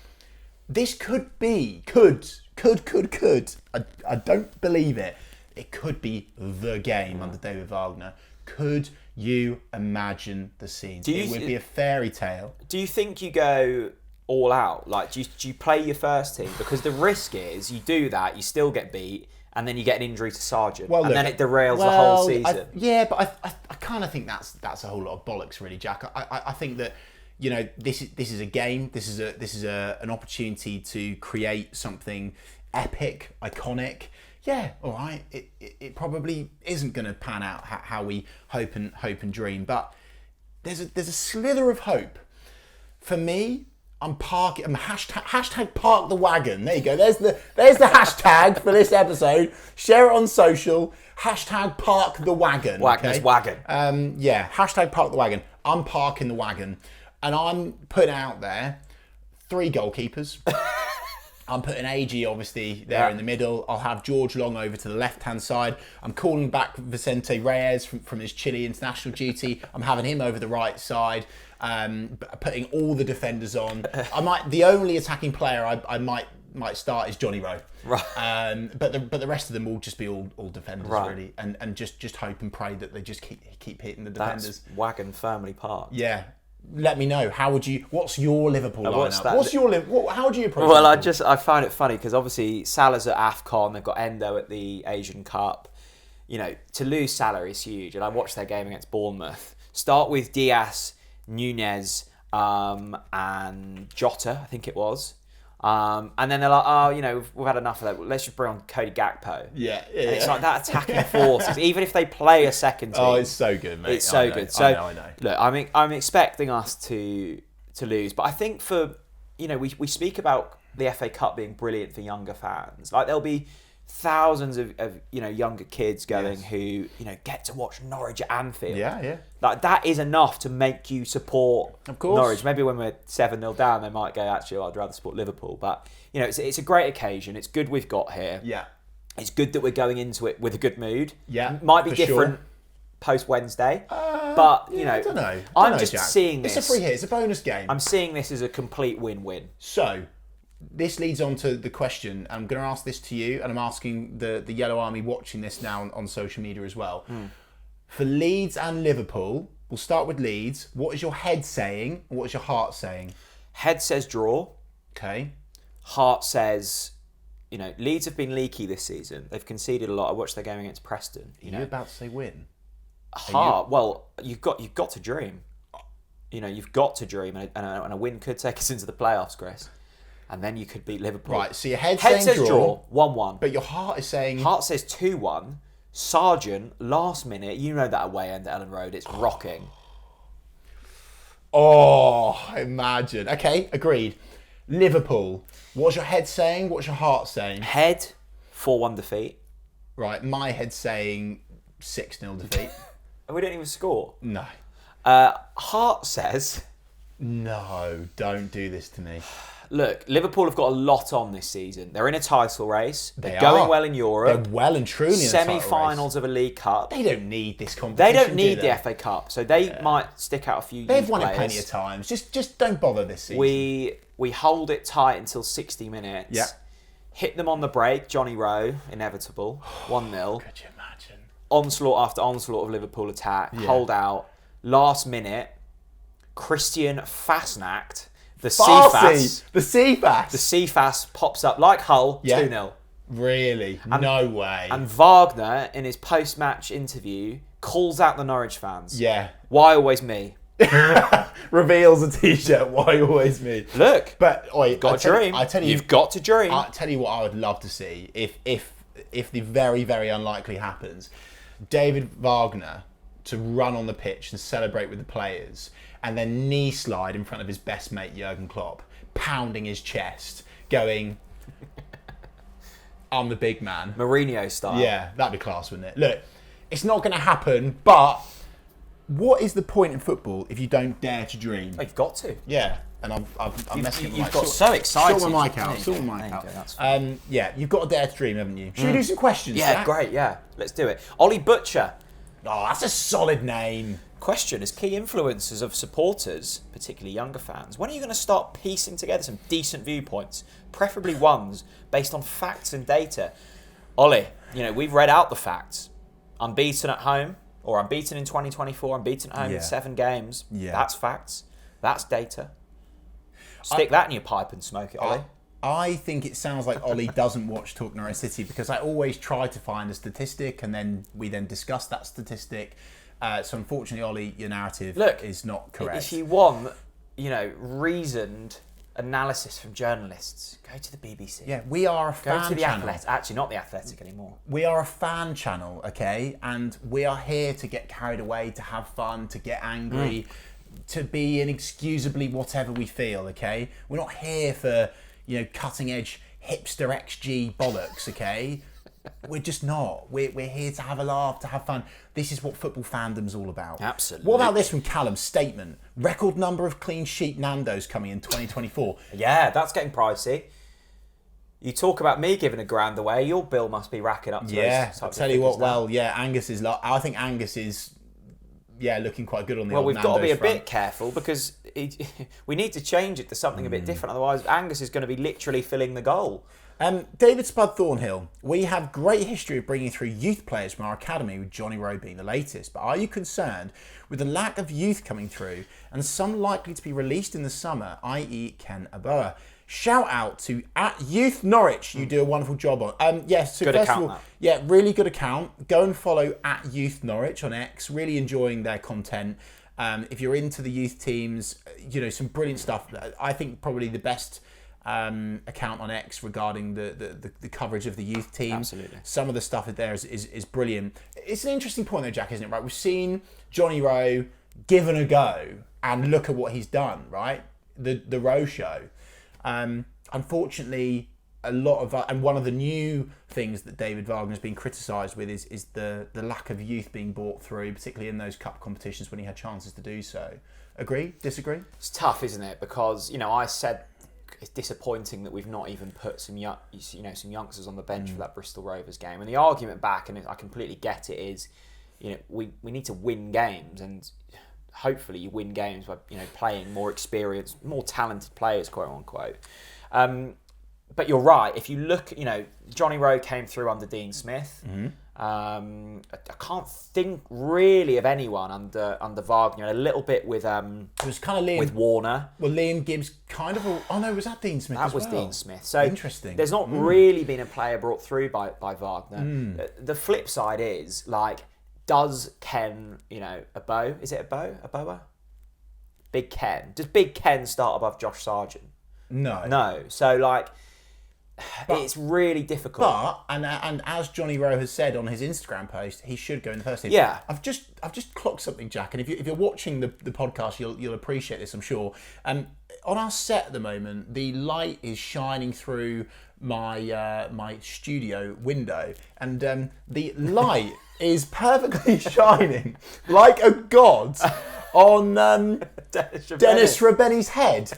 This could be, could. I don't believe it. It could be the game under David Wagner. Could you imagine the scenes? It would be a fairy tale. Do you think you go all out? Like, do you play your first team? Because the risk is you do that, you still get beat, and then you get an injury to Sargent, then it derails the whole season. I kind of think that's a whole lot of bollocks, really, Jack. I think that, you know, this is a game. This is an opportunity to create something epic, iconic. Yeah, all right. It probably isn't going to pan out how we hope and dream, but there's a slither of hope. For me, I'm hashtag park the wagon. There you go. There's the hashtag for this episode. Share it on social. Hashtag park the wagon. Wagner's wagon. Yeah. Hashtag park the wagon. I'm parking the wagon, and I'm putting out there 3 goalkeepers. I'm putting AG obviously there in the middle. I'll have George Long over to the left-hand side. I'm calling back Vicente Reyes from his Chile international duty. I'm having him over the right side. Putting all the defenders on. The only attacking player I might start is Johnny Rowe. Right. But the rest of them will just be all defenders, really, and just hope and pray that they just keep hitting the defenders. That's wagon firmly parked. Yeah. Let me know. What's your Liverpool lineup? How do you approach? Well, Liverpool? I find it funny because obviously Salah's at AFCON. They've got Endo at the Asian Cup. You know, to lose Salah is huge. And I watched their game against Bournemouth. Start with Diaz, Nunez, and Jota, I think it was. And then they're like, oh, you know, we've had enough of that. Let's just bring on Cody Gakpo. Yeah. And it's like that attacking forces. Even if they play a second team. Oh, it's so good, mate. It's so good. So, I know. Look, I'm expecting us to lose. But I think we speak about the FA Cup being brilliant for younger fans. Like, there'll be thousands of younger kids going who get to watch Norwich at Anfield. Yeah. Like, that is enough to make you support Norwich. Maybe when we're 7-0 down, they might go, actually, I'd rather support Liverpool. But it's a great occasion. It's good we've got here. Yeah, it's good that we're going into it with a good mood. Yeah, might be different post Wednesday, but I don't know. I'm just seeing this. It's a free hit. It's a bonus game. I'm seeing this as a complete win-win. So, this leads on to the question. I'm going to ask this to you, and I'm asking the Yellow Army watching this now on social media as well. For Leeds and Liverpool, we'll start with Leeds. What is your head saying, and what is your heart saying? Head says draw. Okay. Heart says, Leeds have been leaky this season. They've conceded a lot. I watched their game against Preston. Are you about to say win? Heart. Well, you've got to dream. You've got to dream, and a win could take us into the playoffs, Chris. And then you could beat Liverpool. Right, so your head says saying draw, 1-1. But your heart is saying... Heart says 2-1. Sargent, last minute, that away end at Ellen Road, it's rocking. Oh, imagine. Okay, agreed. Liverpool, what's your head saying? What's your heart saying? Head, 4-1 defeat. Right, my head's saying 6-0 defeat. We don't even score. No. Heart says... No, don't do this to me. Look, Liverpool have got a lot on this season. They're in a title race. They're going well in Europe. They're well and truly in a title race. Semi-finals of a League Cup. They don't need this competition. They don't need the FA Cup, so they might stick out a few. They've won it plenty of times. Just don't bother this season. We hold it tight until 60 minutes. Yeah. Hit them on the break. Johnny Rowe, inevitable. 1-0. Could you imagine? Onslaught after onslaught of Liverpool attack. Yeah. Hold out. Last minute, Christian Fasnacht. The Cephas. The Cephas. The Cephas pops up like Hull, 2-0. Really? No way. And Wagner, in his post-match interview, calls out the Norwich fans. Yeah. Why always me? Reveals a t-shirt, why always me? Look, but got to dream. You've got to dream. I'll tell you what I would love to see, if the very, very unlikely happens, David Wagner to run on the pitch and celebrate with the players, and then knee slide in front of his best mate Jurgen Klopp, pounding his chest, going, I'm the big man. Mourinho style. Yeah, that'd be class, wouldn't it? Look, it's not going to happen, but what is the point in football if you don't dare to dream? You've got to. Yeah, and I'm messing with You've got so excited. Sort my mic out. Sort my mic out. Yeah, you've got to dare to dream, haven't you? Should we do some questions? Yeah, Jack? great. Yeah, let's do it. Ollie Butcher. Oh, that's a solid name. Question: as key influencers of supporters, particularly younger fans, when are you going to start piecing together some decent viewpoints, preferably ones based on facts and data? Ollie, we've read out the facts. Unbeaten at home, or unbeaten in 2024, unbeaten at home in 7 games. Yeah. That's facts. That's data. Stick that in your pipe and smoke it, Ollie. I think it sounds like Ollie doesn't watch Talk Norwich City because I always try to find a statistic and then we discuss that statistic. So unfortunately, Ollie, your narrative is not correct. If you want, reasoned analysis from journalists, go to the BBC. Yeah, we are a fan channel. Go to the channel. Athletic. Actually, not the Athletic anymore. We are a fan channel, okay? And we are here to get carried away, to have fun, to get angry, to be inexcusably whatever we feel, okay? We're not here for, cutting edge hipster XG bollocks, okay? We're just not. We're here to have a laugh, to have fun. This is what football fandom's all about. Absolutely. What about this from Callum's statement? Record number of clean sheet Nando's coming in 2024. Yeah, that's getting pricey. You talk about me giving $1,000 away, your bill must be racking up to those I'll tell you what, Angus is... I think Angus is... looking quite good on the old we've Nando's got to be a front. bit careful because we need to change it to something a bit different. Otherwise, Angus is going to be literally filling the goal. David Spud Thornhill, we have great history of bringing through youth players from our academy, with Johnny Rowe being the latest. But are you concerned with the lack of youth coming through and some likely to be released in the summer, i.e. Ken Aboa? Shout out to @Youth Norwich. You do a wonderful job on. Yes, so good first account, of all, really good account. Go and follow @Youth Norwich on X. Really enjoying their content. If you're into the youth teams, some brilliant stuff. I think probably the best account on X regarding the coverage of the youth team. Absolutely. Some of the stuff there is brilliant. It's an interesting point though, Jack, isn't it? Right, we've seen Johnny Rowe given a go and look at what he's done. Right, the Rowe show. Unfortunately, a lot of and one of the new things that David Wagner has been criticised with is the lack of youth being brought through, particularly in those cup competitions when he had chances to do so. Agree? Disagree? It's tough, isn't it? Because I said it's disappointing that we've not even put some youngsters on the bench for that Bristol Rovers game. And the argument back, and I completely get it, is we need to win games, and hopefully you win games by playing more experienced, more talented players, quote unquote. But you're right. If you look, Johnny Rowe came through under Dean Smith. Mm-hmm. I can't think really of anyone under Wagner. A little bit with it was kind of Liam, with Warner. Well, Liam Gibbs kind of. Was that Dean Smith? That was well? Dean Smith. So interesting. There's not really been a player brought through by Wagner. The flip side is does Ken Aboa? Is it Aboa? Big Ken. Does Big Ken start above Josh Sargent? No. So it's really difficult. But and as Johnny Rowe has said on his Instagram post, he should go in the first team. Yeah. I've just clocked something, Jack, and if you're watching the podcast, you'll appreciate this, I'm sure. On our set at the moment, the light is shining through my studio window, and the light is perfectly shining like a god on Dennis Rabeni's head.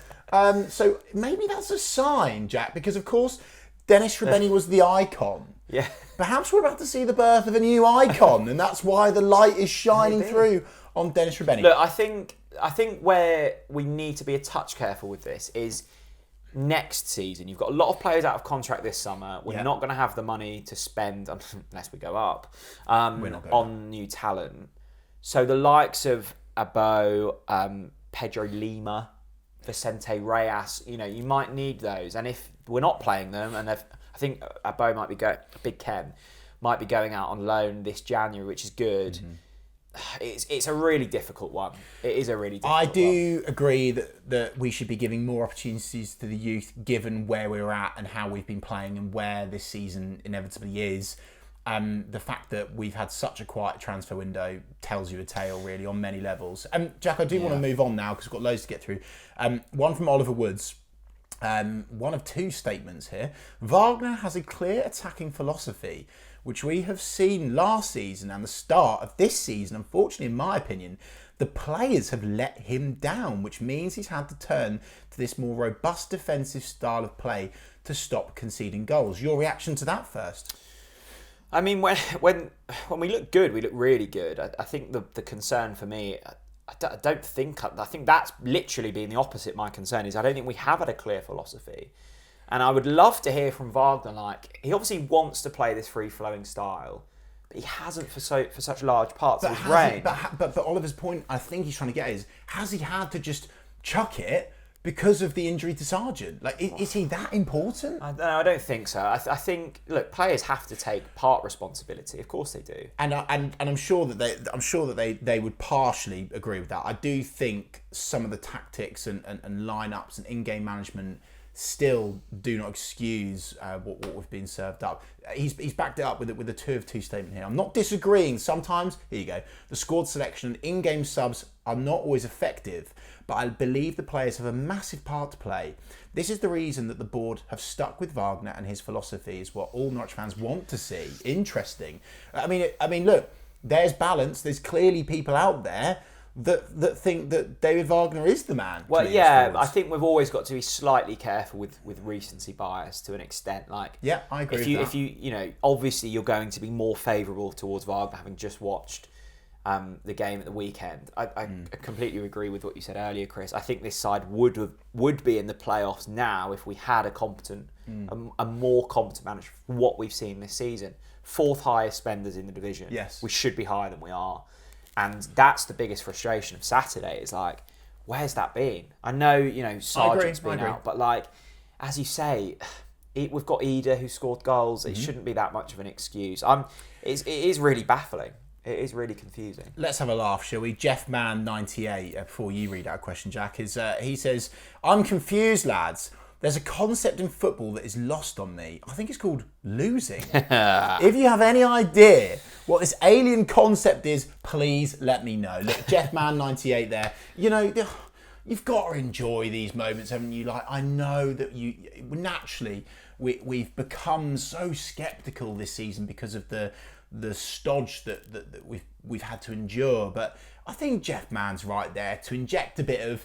So maybe that's a sign, Jack, because of course Dennis Rabeni was the icon. Yeah. Perhaps we're about to see the birth of a new icon, and that's why the light is shining through on Dennis Rabeni. Look, I think where we need to be a touch careful with this is next season. You've got a lot of players out of contract this summer. We're not going to have the money to spend unless we go up on new talent. So the likes of Aboa, Pedro Lima, Vicente Reyes, you might need those. And if we're not playing them, and I think Aboa might be Big Ken might be going out on loan this January, which is good. Mm-hmm. It's a really difficult one. It is a really difficult one. I do agree that we should be giving more opportunities to the youth, given where we're at and how we've been playing and where this season inevitably is. The fact that we've had such a quiet transfer window tells you a tale, really, on many levels. Jack, I do want to move on now because we've got loads to get through. One from Oliver Woods. One of two statements here. Wagner has a clear attacking philosophy, which we have seen last season and the start of this season. Unfortunately, in my opinion, the players have let him down, which means he's had to turn to this more robust defensive style of play to stop conceding goals. Your reaction to that first? I mean, when we look good, we look really good. I think the concern for me, I think that's literally been the opposite. My concern is I don't think we have had a clear philosophy. And I would love to hear from Wagner, like, he obviously wants to play this free-flowing style, but he hasn't for such large parts of his reign. But Oliver's point, I think he's trying to get is, has he had to just chuck it because of the injury to Sargent? Like, is he that important? I don't think so. I think, look, players have to take part responsibility. Of course they do. And I'm sure that they would partially agree with that. I do think some of the tactics and lineups and in-game management still do not excuse what we've been served up. He's backed it up with a 2 of 2 statement here. I'm not disagreeing. Sometimes, here you go, the squad selection and in-game subs are not always effective, but I believe the players have a massive part to play. This is the reason that the board have stuck with Wagner and his philosophy is what all Norwich fans want to see. Interesting. I mean, look, there's balance. There's clearly people out there that think that David Wagner is the man. Well, yeah, I think we've always got to be slightly careful with recency bias to an extent. Like, yeah, I agree with that. If you obviously you're going to be more favourable towards Wagner having just watched the game at the weekend. I completely agree with what you said earlier, Chris. I think this side would be in the playoffs now if we had a competent, a more competent manager for what we've seen this season. 4th highest spenders in the division. Yes, we should be higher than we are. And that's the biggest frustration of Saturday is like, where's that been? I know, Sargent's been out, but like, as you say, we've got Ida who scored goals. It shouldn't be that much of an excuse. It is really baffling. It is really confusing. Let's have a laugh, shall we? Jeffman98, before you read out a question, Jack, he says, I'm confused, lads. There's a concept in football that is lost on me. I think it's called losing. If you have any idea what this alien concept is, please let me know. Look, Jeffman98 there. You've got to enjoy these moments, haven't you? Like, I know that naturally we've become so sceptical this season because of the stodge that we've had to endure. But I think Jeff Mann's right there to inject a bit of,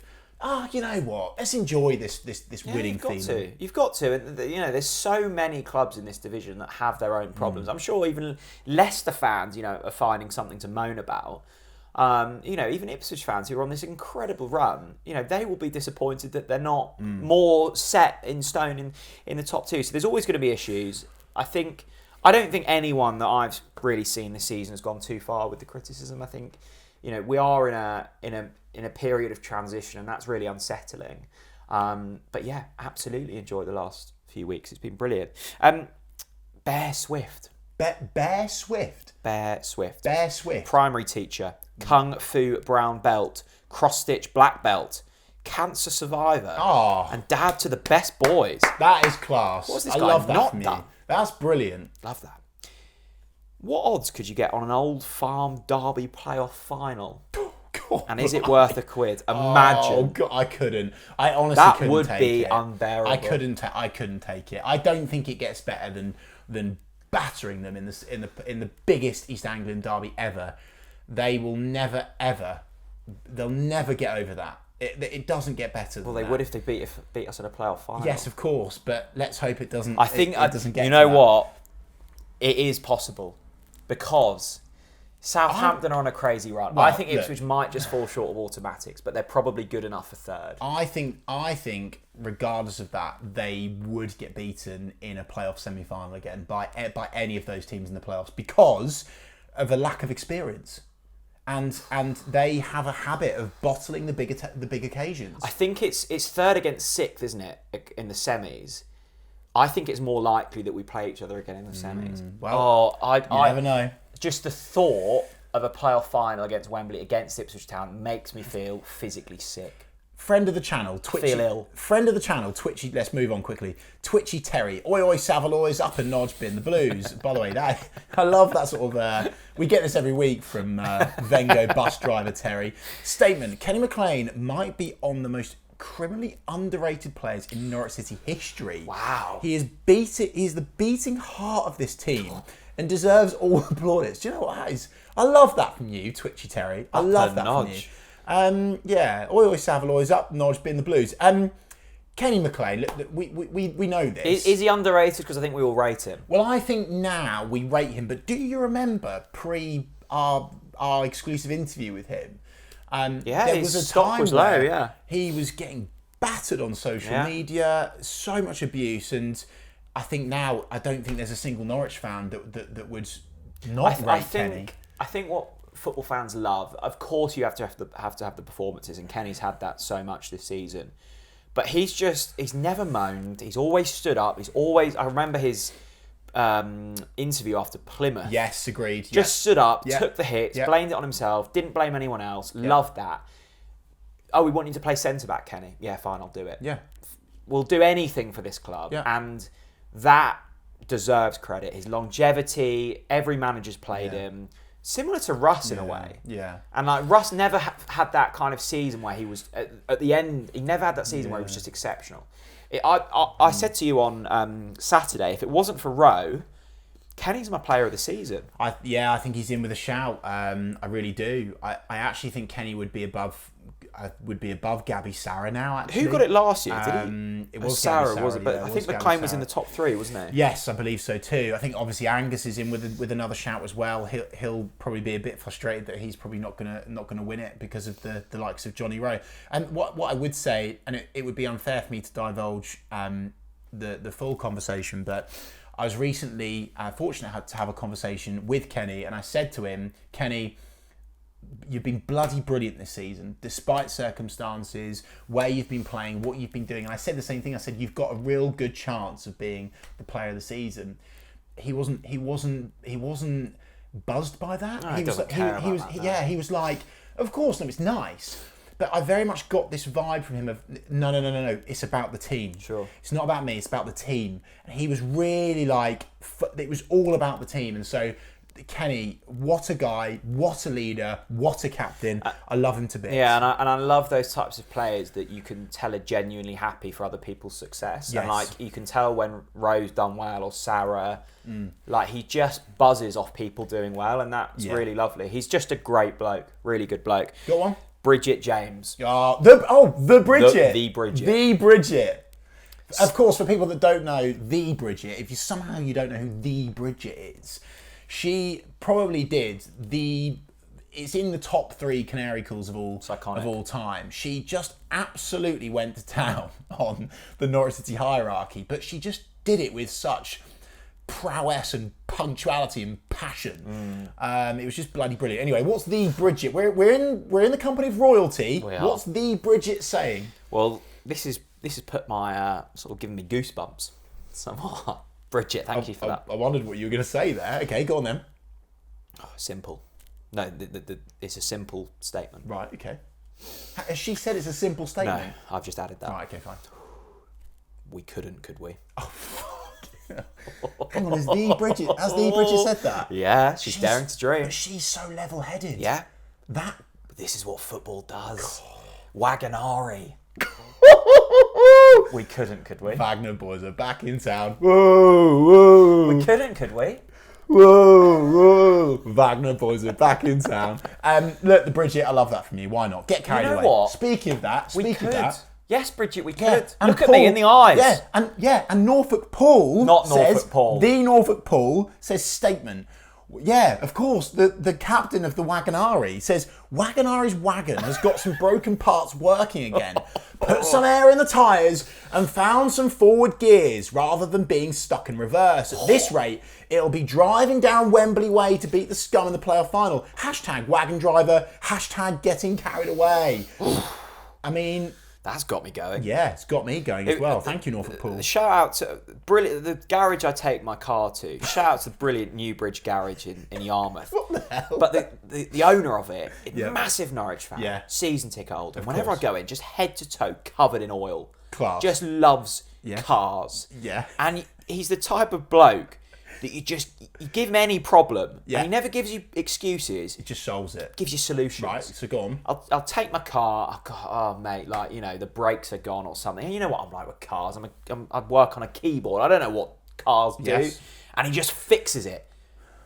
you know what? Let's enjoy this winning feeling. You've got to. And there's so many clubs in this division that have their own problems. I'm sure even Leicester fans, are finding something to moan about. Even Ipswich fans who are on this incredible run, they will be disappointed that they're not more set in stone in the top 2. So there's always going to be issues. I don't think anyone that I've really seen this season has gone too far with the criticism. I think, we are in a period of transition, and that's really unsettling. But yeah, absolutely enjoy the last few weeks. It's been brilliant. Bear Swift. Bear Swift. Primary teacher, Kung Fu brown belt, cross stitch black belt, cancer survivor, and dad to the best boys. That is class. What's this I guy love that not from you. done? That's brilliant. Love that. What odds could you get on an Old Farm Derby playoff final? God. And is it worth a quid? Imagine. Oh God, I couldn't. I honestly that couldn't would take be it. unbearable. I couldn't take it. I don't think it gets better than battering them in the biggest East Anglian derby ever. They will never ever. They'll never get over that. It doesn't get better. Well, they would if they beat us in a playoff final. Yes, of course, but let's hope it doesn't. I think it doesn't get. You know what? It is possible because Southampton are on a crazy run. Well, I think Ipswich might just fall short of automatics, but they're probably good enough for 3rd. I think, regardless of that, they would get beaten in a playoff semi-final again by any of those teams in the playoffs because of a lack of experience. And they have a habit of bottling the big occasions. I think it's 3rd against 6th, isn't it, in the semis? I think it's more likely that we play each other again in the semis. You never know. Just the thought of a playoff final against Wembley, against Ipswich Town, makes me feel physically sick. Friend of the channel, Twitchy. Feel ill. Friend of the channel, Twitchy. Let's move on quickly. Twitchy Terry. Oi, oi, Savaloys, up and Nodge bin. The Blues. By the way, I love that sort of... we get this every week from Vengo bus driver Terry. Statement. Kenny McLean might be on the most criminally underrated players in Norwich City history. Wow. He is the beating heart of this team. and deserves all the plaudits. Do you know what that is? I love that from you, Twitchy Terry. I love that from you. Oi Savaloy's up Norwich being the Blues. Kenny McLean, look, we know this. Is he underrated? Because I think we all rate him. Well, I think now we rate him, but do you remember our exclusive interview with him? There was a time where he was getting battered on social media, so much abuse, and I think now I don't think there's a single Norwich fan that would not rate Kenny. I think what football fans love, of course, you have to have the performances, and Kenny's had that so much this season. But he's never moaned. He's always stood up. I remember his interview after Plymouth. Yes, agreed. Just stood up, took the hits, blamed it on himself, didn't blame anyone else. Loved that. Oh, we want you to play centre-back, Kenny. Yeah, fine, I'll do it. Yeah. We'll do anything for this club. Yeah. And that deserves credit. His longevity, every manager's played him. Similar to Russ in a way. Yeah. And like Russ never had that kind of season where he was, at the end, he never had that season where he was just exceptional. I said to you on Saturday, if it wasn't for Rowe, Kenny's my player of the season. I think he's in with a shout. I really do. I actually think Kenny would be above Gabby Sarah now. Actually, who got it last year? Did he? It was Sarah, Sarah, was it? But I think McLean was in the top 3, wasn't he? Yes, I believe so too. I think obviously Angus is in with another shout as well. He'll probably be a bit frustrated that he's probably not gonna win it because of the likes of Johnny Rowe. And what I would say, and it would be unfair for me to divulge the full conversation, but I was recently fortunate to have a conversation with Kenny, and I said to him, Kenny, you've been bloody brilliant this season, despite circumstances, where you've been playing, what you've been doing. And I said the same thing. I said, you've got a real good chance of being the player of the season. He wasn't buzzed by that. No, he was like, of course, no, it's nice. But I very much got this vibe from him of, no, it's about the team. Sure. It's not about me, it's about the team. And he was really like, it was all about the team. And so, Kenny, what a guy, what a leader, what a captain. I love him to bits. Yeah, and I love those types of players that you can tell are genuinely happy for other people's success. Yes. And like you can tell when Rowe's done well or Sarah, like he just buzzes off people doing well, and that's really lovely. He's just a great bloke, really good bloke. Got one? Bridget James. The Bridget. The Bridget. The Bridget. Of course, for people that don't know the Bridget, if you somehow don't know who the Bridget is, she probably did it's in the top 3 Canary calls of all time. She just absolutely went to town on the Norwich City hierarchy, but she just did it with such prowess and punctuality and passion. It was just bloody brilliant. Anyway, what's the Bridget? We're in the company of royalty. What's the Bridget saying? Well, this has put my sort of given me goosebumps somewhat. Bridget, thank you for that. I wondered what you were going to say there. Okay, go on then. Oh, simple. No, it's a simple statement. Right, okay. Has she said it's a simple statement? No, I've just added that. Right, okay, fine. We couldn't, could we? Oh, fuck. Hang on, has the Bridget said that? Yeah, she's daring to dream. But she's so level-headed. Yeah. But this is what football does. Wagonari. We couldn't, could we? Wagner boys are back in town. Whoa. We couldn't, could we? Whoa. Wagner boys are back in town. Look, the Bridget, I love that from you. Why not? Get carried away. What? Speaking of that, we could. Yes, Bridget, we could. Yeah, Look at me in the eyes. And Norfolk Paul The Norfolk Paul says statement. Yeah, of course. The captain of the Wagonari says Wagonari's wagon has got some broken parts working again. Put some air in the tyres and found some forward gears rather than being stuck in reverse. At this rate, it'll be driving down Wembley Way to beat the scum in the playoff final. #wagon driver, #getting carried away. I mean, that's got me going. Yeah, it's got me going as well. Thank you, Norfolk Paul. Shout out to the garage I take my car to. Shout out to the brilliant Newbridge garage in Yarmouth. What the hell? But the owner of it, massive Norwich fan, season ticket holder. Whenever I go in, just head to toe covered in oil. Class. Just loves cars. Yeah. And he's the type of bloke that you give him any problem, and he never gives you excuses. It just solves it. Gives you solutions. Right, so go on. I'll take my car. Oh, mate, like, the brakes are gone or something. And you know what I'm like with cars. I work on a keyboard. I don't know what cars do. Yes. And he just fixes it.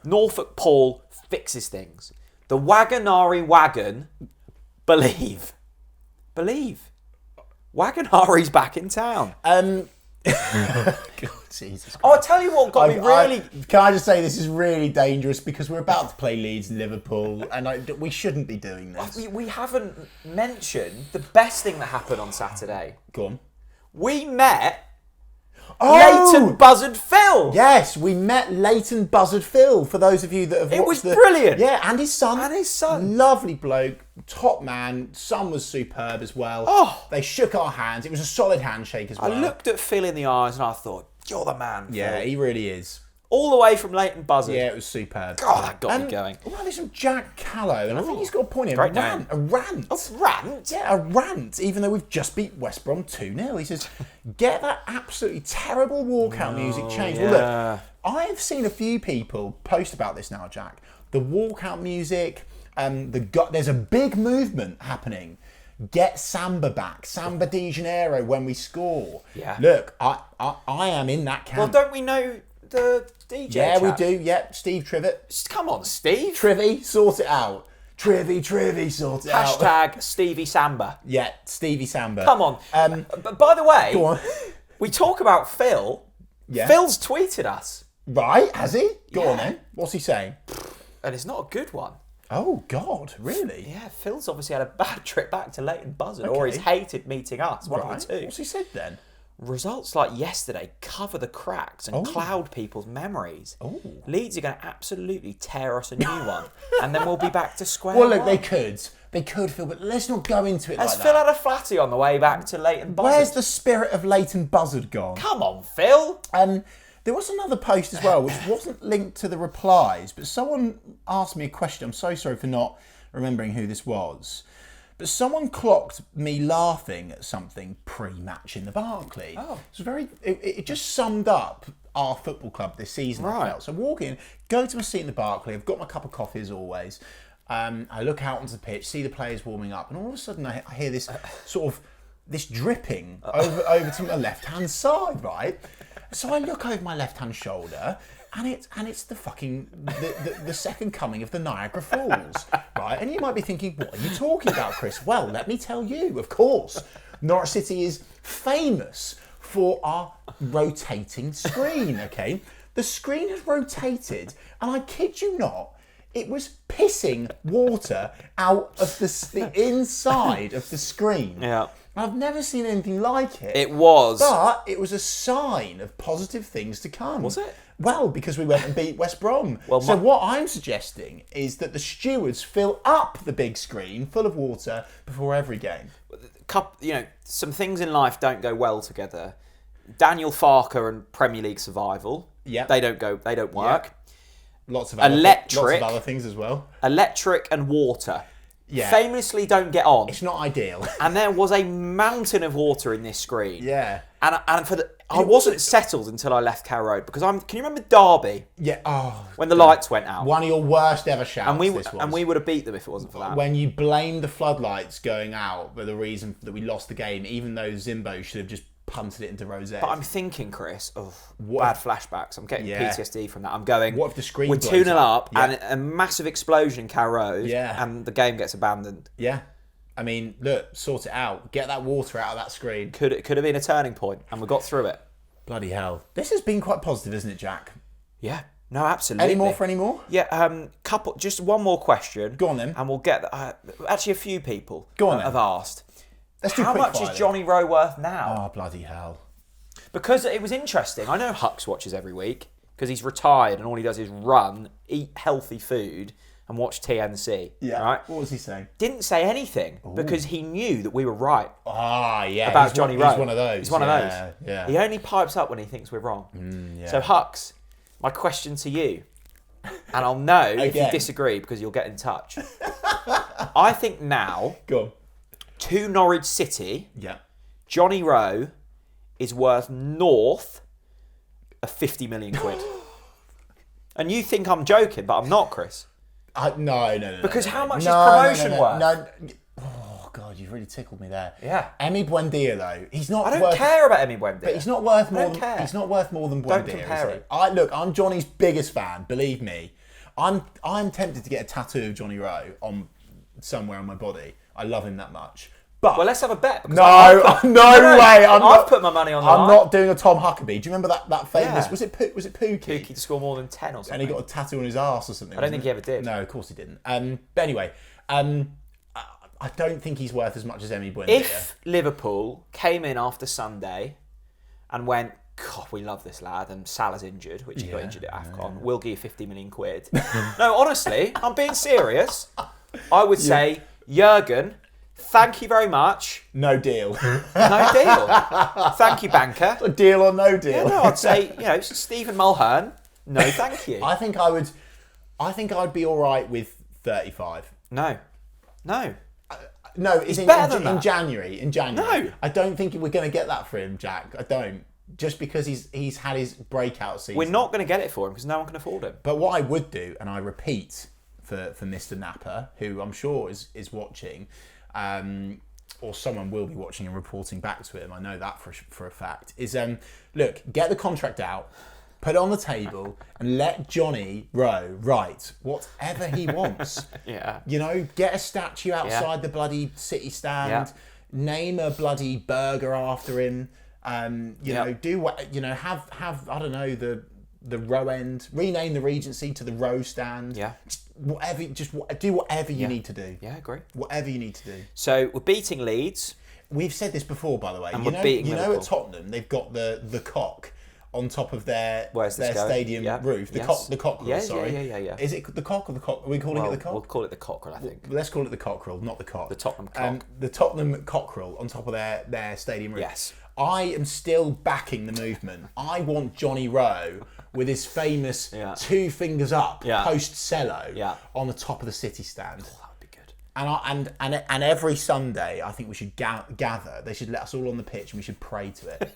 Norfolk Paul fixes things. The Wagonari wagon, believe. Wagonari's back in town. God, Jesus Christ. Oh, I'll tell you what got me really... Can I just say this is really dangerous because we're about to play Leeds and Liverpool and we shouldn't be doing this. We haven't mentioned the best thing that happened on Saturday. Go on. We met Leighton Buzzard Phil. Yes, we met Leighton Buzzard Phil. For those of you that have watched It was brilliant. Yeah, and his son. Lovely bloke, top man. Son was superb as well. Oh. They shook our hands. It was a solid handshake as well. I looked at Phil in the eyes and I thought, you're the man, Phil. Yeah, he really is. All the way from Leighton Buzzard. Yeah, it was superb. God, that got me going. Well, there's some Jack Callow, and I think he's got a point here. Great A rant. A rant? Yeah, a rant, even though we've just beat West Brom 2-0. He says, get that absolutely terrible walkout music changed. Yeah. Well, look, I've seen a few people post about this now, Jack. The walkout music, there's a big movement happening. Get Samba back, Samba de Janeiro when we score. Yeah. Look, I am in that camp. Well, don't we know the DJ Yeah, chap? we do. Yep, Steve Trivett. Just come on, Steve. Trivy, sort it out. Trivy, sort it out. Hashtag Stevie Samba. Yeah, Stevie Samba. Come on. But by the way, Go on. we talk about Phil. Yeah. Phil's tweeted us. Right, has he? Go on Yeah. then. What's he saying? And it's not a good one. Oh, God, really? Yeah, Phil's obviously had a bad trip back to Leighton Buzzard, or he's hated meeting us. One of the two. What's he said then? Results like yesterday cover the cracks and cloud people's memories. Oh. Leeds are going to absolutely tear us a new one, and then we'll be back to square Well, look, one. they could, Phil, but let's not go into it Has like Phil that. had a flatty on the way back to Leighton Buzzard? Where's the spirit of Leighton Buzzard gone? Come on, Phil. There was another post as well, which wasn't linked to the replies, but someone asked me a question. I'm so sorry for not remembering who this was. But someone clocked me laughing at something pre-match in the Barclay. Oh. It just summed up our football club this season, I Right. felt. So walk in, go to my seat in the Barclay. I've got my cup of coffee as always. I look out onto the pitch, see the players warming up, and all of a sudden I hear this sort of this dripping over to my left-hand side, right? So I look over my left-hand shoulder, and it's the fucking the second coming of the Niagara Falls, right? And you might be thinking, what are you talking about, Chris? Well, let me tell you, of course, Norwich City is famous for our rotating screen, okay? The screen has rotated, and I kid you not, it was pissing water out of the inside of the screen. Yeah. I've never seen anything like it. It was. But it was a sign of positive things to come. Was it? Well, because we went and beat West Brom. Well, so what I'm suggesting is that the stewards fill up the big screen full of water before every game. Some things in life don't go well together. Daniel Farker and Premier League survival. Yeah. They don't work. Lots of Electric. other things as well. Electric and water. Yeah. Famously don't get on. It's not ideal. And there was a mountain of water in this screen. Yeah. And I wasn't settled until I left Carrow Road because can you remember Derby? Yeah. Oh. When the lights went out. One of your worst ever shouts. And this was. we would have beat them if it wasn't for that. When you blamed the floodlights going out for the reason that we lost the game, even though Zimbo should have just punted it into Rosette. But I'm thinking, Chris, bad flashbacks. I'm getting Yeah. PTSD from that. I'm going, What if the screen we're blows 2-0 up? up Yeah. and a massive explosion in Carrow Road Yeah. and the game gets abandoned. Yeah. I mean, look, sort it out. Get that water out of that screen. It could have been a turning point and we got through it. Bloody hell. This has been quite positive, isn't it, Jack? Yeah. No, absolutely. Any more? Yeah, just one more question. Go on then. And we'll get actually a few people Go on then. have asked. Let's do How quick much fire is then. Johnny Rowe worth now? Oh, bloody hell. Because it was interesting. I know Hux watches every week because he's retired and all he does is run, eat healthy food and watch TNC. Yeah. Right? What was he saying? Didn't say anything because he knew that we were right Ah, yeah. about Johnny Rowe. He's one of those. He's one of those. Yeah. He only pipes up when he thinks we're wrong. Yeah. So Hux, my question to you, and I'll know if you Again. disagree because you'll get in touch. I think now, Go on. to Norwich City, Yeah. Johnny Rowe is worth north of 50 million quid. And you think I'm joking, but I'm not, Chris. No. Because how much is No, promotion worth? No. Oh, God, you've really tickled me there. Yeah. Emi Buendia, though, he's not I don't worth... care about Emi Buendia. But he's not worth more. don't care. He's not worth more than Buendia. Don't compare is he? it. Look, I'm Johnny's biggest fan. Believe me. I'm tempted to get a tattoo of Johnny Rowe on somewhere on my body. I love him that much. But Well, let's have a bet. no way. I've put my money on the I'm line. not doing a Tom Huckabee. Do you remember that famous? Yeah. Was it Pookie? Pookie to score more than 10 or something. And he got a tattoo on his arse or something. I don't think he ever did. No, of course he didn't. But anyway, I don't think he's worth as much as Emi Buendia. If Liverpool came in after Sunday and went, God, we love this lad, and Salah's injured, which he got injured at AFCON, we'll give you 50 million quid. No, honestly, I'm being serious. I would say, Jurgen, thank you very much. No deal. No deal. Thank you, banker. A deal or no deal? Yeah, no, I'd say, Stephen Mulhern, no thank you. I think I'd be all right with 35. No. No, it's better than in that. January. No. I don't think we're going to get that for him, Jack. I don't. Just because he's had his breakout season. We're not going to get it for him because no one can afford him. But what I would do, and I repeat for Mr. Napper, who I'm sure is watching, or someone will be watching and reporting back to him, I know that for a fact, is look, get the contract out, put it on the table, and let Johnny Rowe write whatever he wants. Yeah. Get a statue outside the bloody City stand, name a bloody burger after him. Do what have I don't know the Row end, rename the Regency to the Row stand. Yeah, do whatever you need to do. Yeah, I agree. Whatever you need to do. So we're beating Leeds. We've said this before, by the way. And we're beating Liverpool. At Tottenham they've got the cock on top of their stadium roof. The cockerel. Yeah. Is it the cock or the cock? Are we calling it the cock? We'll call it the cockerel, I think. Let's call it the cockerel, not the cock. The Tottenham cock. The Tottenham cockerel on top of their stadium roof. Yes. I am still backing the movement. I want Johnny Rowe with his famous 2 fingers up post cello on the top of the City stand. Oh, that would be good. And every Sunday, I think we should gather. They should let us all on the pitch and we should pray to it.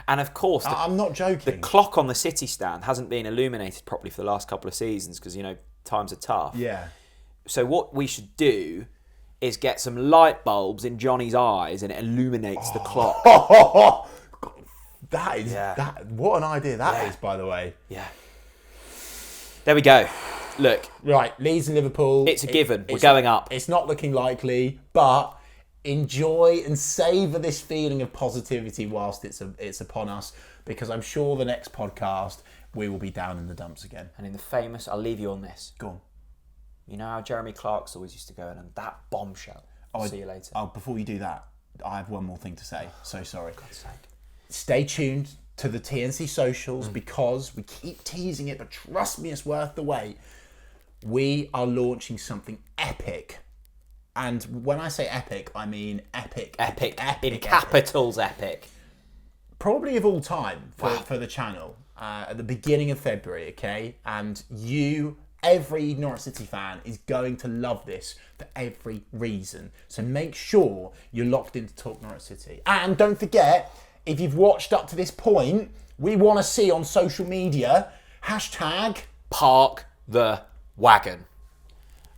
And of course, I'm not joking. The clock on the City stand hasn't been illuminated properly for the last couple of seasons because times are tough. Yeah. So what we should do is get some light bulbs in Johnny's eyes and it illuminates the clock. That is what an idea that is, by the way. Yeah. There we go. Look. Right, Leeds and Liverpool. It's a given. We're going up. It's not looking likely, but enjoy and savour this feeling of positivity whilst it's upon us, because I'm sure the next podcast we will be down in the dumps again. And in the famous, I'll leave you on this. Go on. You know how Jeremy Clarkson always used to go in and that bombshell. See you later. Before you do that, I have one more thing to say. So sorry. For God's sake. Stay tuned to the TNC socials because we keep teasing it, but trust me, it's worth the wait. We are launching something epic. And when I say epic, I mean epic. Epic. In capitals, epic. Probably of all time for the channel. At the beginning of February, okay? And every Norwich City fan is going to love this for every reason. So make sure you're locked into Talk Norwich City. And don't forget, if you've watched up to this point, we want to see on social media, #Park the Wagon.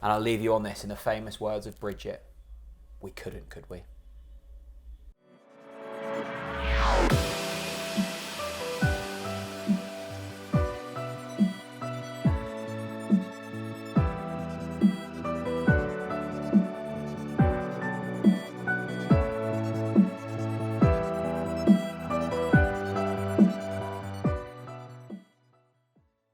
And I'll leave you on this in the famous words of Bridget. We couldn't, could we?